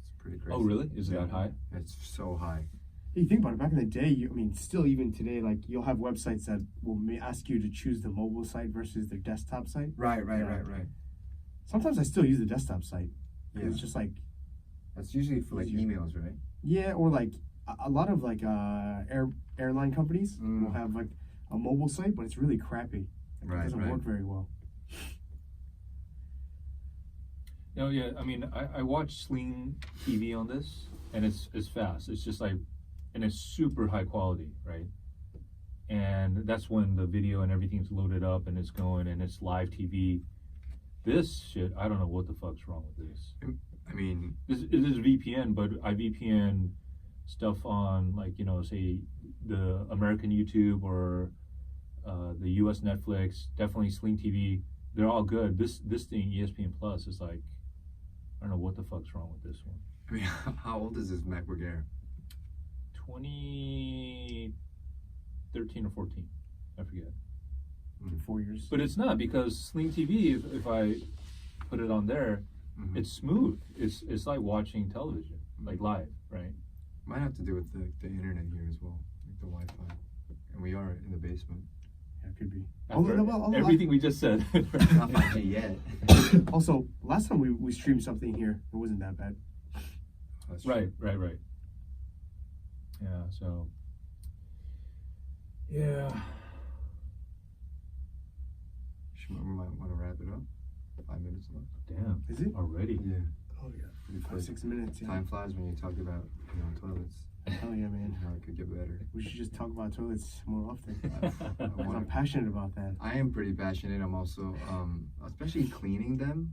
It's pretty crazy. Oh, really? Is it that high? It's so high. You think about it, back in the day, still even today, like you'll have websites that will ask you to choose the mobile site versus their desktop site. Right. Yeah. Sometimes I still use the desktop site. Yeah. It's just like, That's usually for like Easier. emails, right? yeah, or like a lot of like airline companies will have like a mobile site, but it's really crappy. It doesn't work very well. No, yeah. I mean, I watch Sling TV on this, and it's fast. It's just like, and it's super high quality, right? And that's when the video and everything's loaded up and it's going and it's live TV. This shit, I don't know what the fuck's wrong with this. I mean, It is VPN, but I VPN stuff on like, say the American YouTube or the US Netflix, definitely Sling TV. They're all good. This thing, ESPN Plus, is like, I don't know what the fuck's wrong with this one. I mean, how old is this MacBook Air? 2013 or 14, I forget. 4 years. But it's not, because Sling TV, if I put it on there, it's smooth. It's like watching television, like live, right? Might have to do with the internet here as well, like the Wi-Fi. And we are in the basement. Yeah, it could be. After everything we just said. Not 5G yet. Also, last time we streamed something here, it wasn't that bad. That's true. Right. Yeah, so. Yeah. We might want to wrap it up. 5 minutes left. Damn. Is it? Already? Yeah. Oh yeah. Pretty 5, quick. 6 minutes. Yeah. Time flies when you talk about toilets. Hell yeah, man. How it could get better. We should just talk about toilets more often. I 'Cause wanna- I'm passionate about that. I am pretty passionate. I'm also, especially cleaning them.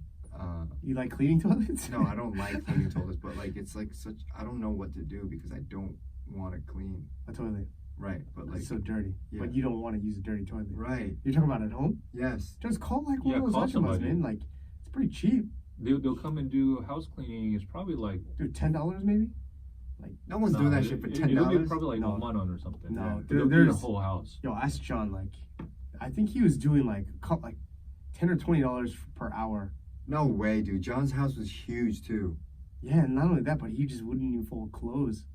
You like cleaning toilets? No, I don't like cleaning toilets, but like it's like such. I don't know what to do because I don't want to clean. A toilet. Right, but like It's so dirty. yeah. But you don't want to use a dirty toilet. right. You're talking about at home? Yes. Just call like one Yeah, of those call Achamas, somebody. man. Like, it's pretty cheap. They'll come and do house cleaning. It's probably like. Dude, $10 maybe? No one's doing that shit for $10. It'll be probably like No. a month or something. No, Yeah. there- It'll be the there's- whole house. Yo, ask John. Like, I think he was doing like $10 or $20 per hour. No way, dude. John's house was huge too. Yeah, and not only that, but he just wouldn't even fold clothes.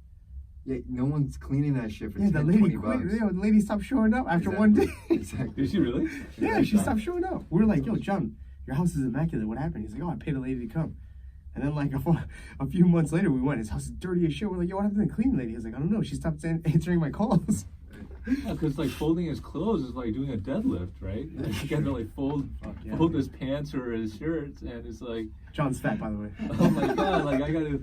Yeah, no one's cleaning that shit for Yeah, the 10, lady 20 quit. bucks. Yeah, the lady stopped showing up after one day. Exactly. Did she really? Yeah, she stopped showing up. We were like, yo, John, your house is immaculate. What happened? He's like, oh, I paid a lady to come. And then like a few months later, we went, his house is dirty as shit. We're like, yo, what happened to the cleaning lady? He was like, I don't know. She stopped answering my calls. Because like folding his clothes is like doing a deadlift, right? Like, you gotta like fold yeah. fold his pants or his shirts, and it's like, John's fat, by the way. oh my god, like I gotta.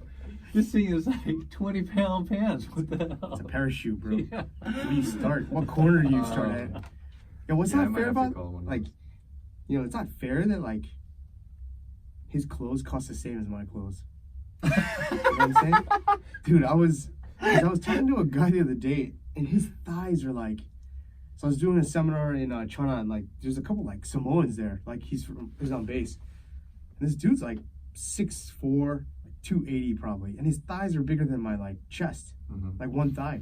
This thing is like 20-pound pants. What the hell? It's a parachute, bro. Yeah. Where do you start? What corner do you start at? Yo, what's Yeah, I not might fair have to about, call one of like, those. you know, it's not fair that, like, his clothes cost the same as my clothes. You know what I'm saying? Dude, I was talking to a guy the other day, and his thighs are like, so I was doing a seminar in China, and like, there's a couple like Samoans there, like he's on base, and this dude's like 6'4", like 280 probably, and his thighs are bigger than my like chest, like one thigh.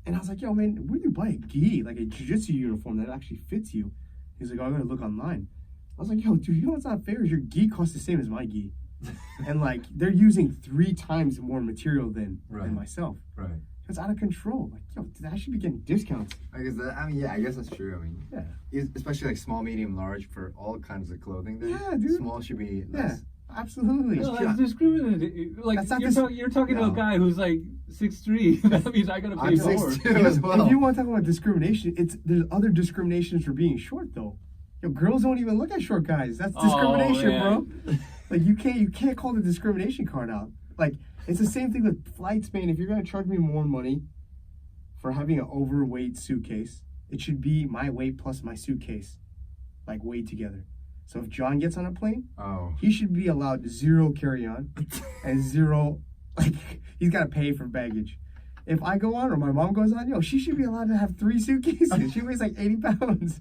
And I was like, yo, man, where do you buy a gi, like a jiu-jitsu uniform that actually fits you? He's like, oh, I gotta look online. I was like, yo, dude, you know what's not fair is your gi costs the same as my gi. And like, they're using 3 times more material than myself. Right. It's out of control. Like, yo, I should be getting discounts. I guess that, I mean, yeah, I guess that's true. I mean, Yeah. especially like small, medium, large for all kinds of clothing. Then Yeah, dude. small should be Yeah, less. absolutely. No, that's discriminating. Like That's not you're talking to a No. guy who's like 6'3". That means I gotta pay I'm more. 6'2" as well. If you want to talk about discrimination, there's other discriminations for being short though. Yo, girls don't even look at short guys. That's discrimination, bro. Like you can't call the discrimination card out. Like it's the same thing with flights, man. If you're gonna charge me more money for having an overweight suitcase, it should be my weight plus my suitcase, like weighed together. So if John gets on a plane, he should be allowed 0 carry-on and 0, like he's gotta pay for baggage. If I go on or my mom goes on, yo, she should be allowed to have 3 suitcases. She weighs like 80 pounds.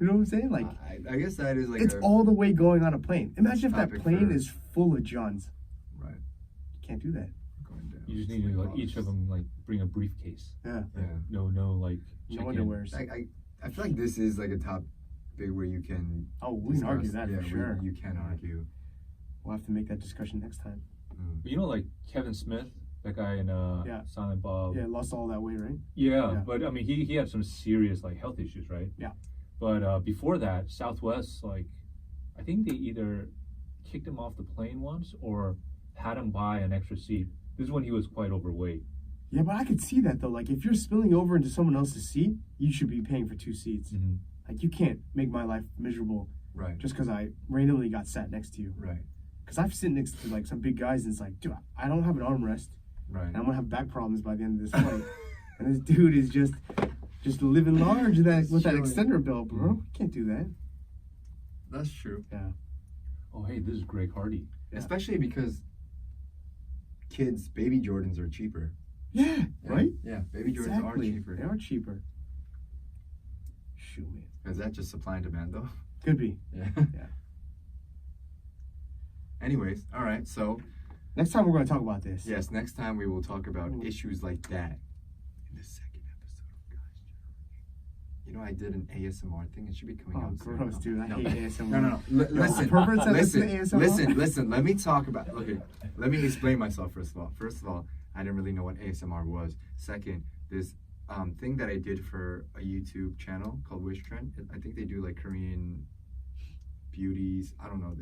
You know what I'm saying? Like, I guess that is like it's all the way going on a plane. Imagine if that topic plane for- is full of Johns. Right. You can't do that. Going down. You just need to like each of them like bring a briefcase. Yeah. Yeah. No like No check-in. underwears. I feel like this is like a topic where you can. Oh, we can argue discuss- that yeah, for sure. You can argue. We'll have to make that discussion next time. But you know, like Kevin Smith, that guy in Yeah. Silent Bob. Yeah, lost all that weight, right? Yeah, Yeah. but I mean, he had some serious like health issues, right? Yeah. But before that, Southwest, like, I think they either kicked him off the plane once or had him buy an extra seat. This is when he was quite overweight. Yeah, but I could see that though. Like, if you're spilling over into someone else's seat, you should be paying for 2 seats. Like, you can't make my life miserable Right. just because I randomly got sat next to you. Right. Because I've sit next to like some big guys and it's like, dude, I don't have an armrest. Right. And I'm gonna have back problems by the end of this flight. And this dude is just living large with that extender belt, bro. Can't do that. That's true. Yeah. Oh, hey, this is Greg Hardy. Yeah. Especially because kids, baby Jordans are cheaper. Yeah. Right? Yeah, baby Jordans Exactly. are cheaper. They are cheaper. Shoot, man. Is that just supply and demand though? Could be. Yeah. Yeah. Anyways, all right. So Next time we're gonna talk about this. yes, next time we will talk about Ooh. issues like that in the second episode of Guys Generation. You know, I did an ASMR thing. It should be coming Oh, out soon. gross, dude. I No. hate ASMR. No. Listen, perverts that listen to ASMR? listen. Let me talk about. Okay, let me explain myself first of all. First of all, I didn't really know what ASMR was. Second, this thing that I did for a YouTube channel called Wish Trend. I think they do like Korean beauties. I don't know,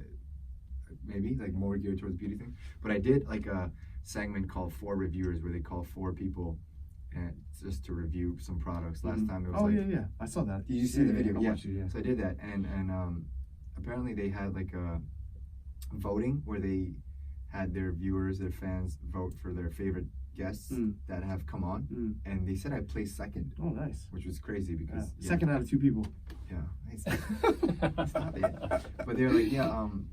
maybe like more geared towards beauty thing. But I did like a segment called 4 Reviewers where they call 4 people and just to review some products. Last time it was yeah. I saw that. Did you see the video? I Yeah. watched it, yeah. So I did that, and apparently they had like a voting where they had their viewers, their fans vote for their favorite guests that have come on, and they said I placed second, Oh, nice. which was crazy Yeah. because Second out of 2 people. yeah, stop it. But they were like,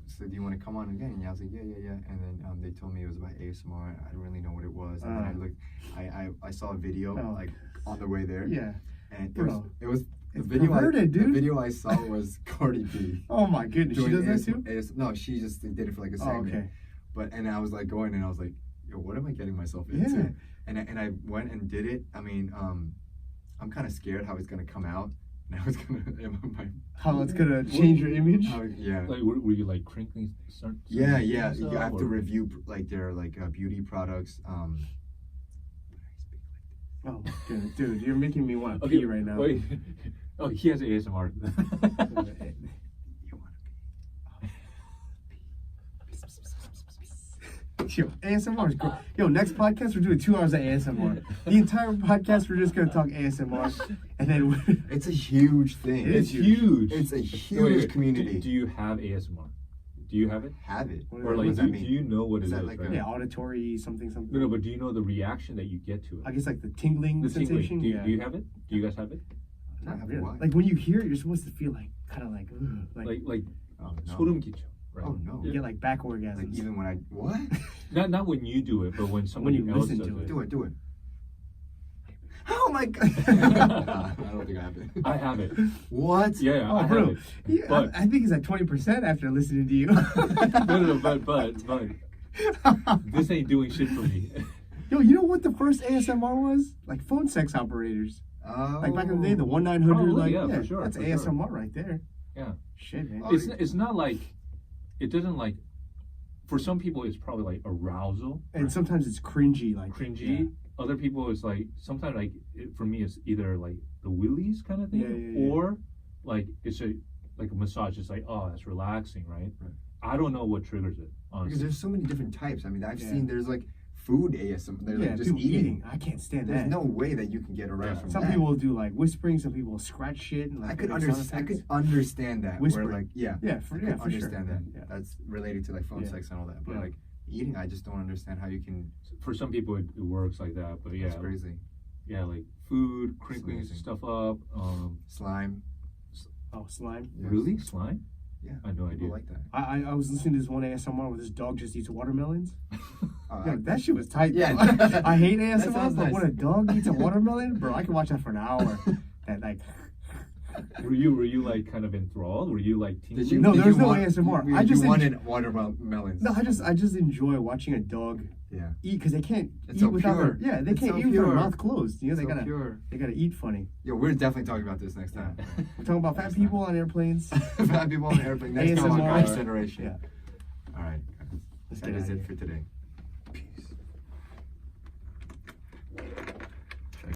so do you want to come on again? And I was like, yeah. And then they told me it was about ASMR. I didn't really know what it was. And then I looked, I saw a video like on the way there. Yeah. And Bro. it was the It's video. perverted, The dude. video I saw was Cardi B. Oh my goodness. She doing does that too? No, she just did it for like a Oh, segment. okay. But and I was like going and I was like, yo, what am I getting myself into? Yeah. And I went and did it. I mean, I'm kind of scared how it's gonna come out. And I was gonna How it's gonna change your image? yeah. Like, were you like crinkling? Yeah. things You up, have to or- review like their like beauty products. Oh my goodness, dude, you're making me want to Okay, pee right now. Wait. Oh, he has ASMR. You wanna Yo, ASMR is great. Yo, next podcast we're doing 2 hours of ASMR. The entire podcast we're just gonna talk ASMR, and then It's a huge thing. It is huge. It's a huge community. Do you have ASMR? Do you have it? Have it? What Or does like, that do mean? you know what it Is is? that like right? Yeah, auditory something. No, but do you know the reaction that you get to it? I guess like the tingling The sensation. tingling. Do you have it? Do you guys have it? Not Have really. what? Like when you hear it, you're supposed to feel like kind of like ugh, Like Oh no. 소름 끼쳐, right? Oh no. you get like back Like orgasms. even when I what? Not when you do it, but when somebody you else listen does to it. Do it. Oh my god. Nah, I don't think I have it. I have it. What? Yeah, Oh, I bro. have it. Yeah, But I think it's like 20% after listening to you. no, but this ain't doing shit for me. Yo, you know what the first ASMR was? Like phone sex operators. Oh. Like back in the day, the 1-900. Probably, Like, yeah, for sure, That's for ASMR right there. Yeah. Shit, man. Oh, It's not like it doesn't like. For some people, it's probably like arousal, And sometimes it's cringy, like cringy. yeah. Other people, it's like sometimes like for me, it's either like the willies kind of thing, Yeah. or like it's a massage. It's like, oh, that's relaxing, right? Right. I don't know what triggers it, Because honestly. there's so many different types. I mean, I've Yeah. seen there's like food ASMR. There's Yeah, like just people eating. I can't stand There's that. no way that you can get around Yeah. from Some that. people will do like whispering. Some people will scratch shit. And like I could make sound understand. I effects. could understand that. Whispering. Where like yeah, Yeah, for I could sure. understand that. Yeah. That's related to like phone Yeah. sex and all that. But Yeah. like eating, I just don't understand how you can. For some people, it works like that, but yeah, It's crazy. yeah, like food, crinkling amazing. stuff up. Slime. Oh, slime. Yes. Really, slime? Yeah. I had no People idea. like that. I was listening to this one ASMR where this dog just eats watermelons. Uh, Yeah, that shit was tight. Yeah. bro. I hate That ASMR, sounds but nice. when a dog eats a watermelon, bro, I can watch that for an hour. That like, Were you like kind of enthralled? Were you like tingling? Did you? No, did there's you no want, ASMR. You, I just you wanted watermelons. no, I just enjoy watching a dog Yeah. eat because they can't It's eat so without pure. their they It's can't so eat with their pure. mouth closed. You know, So they pure. gotta eat funny. Yo, we're definitely talking about this next time. We're talking about fat Next people on airplanes. Fat people on the airplane. Next time on ASMR. Next Generation. Yeah. All right. Let's That get is outta it here. for today.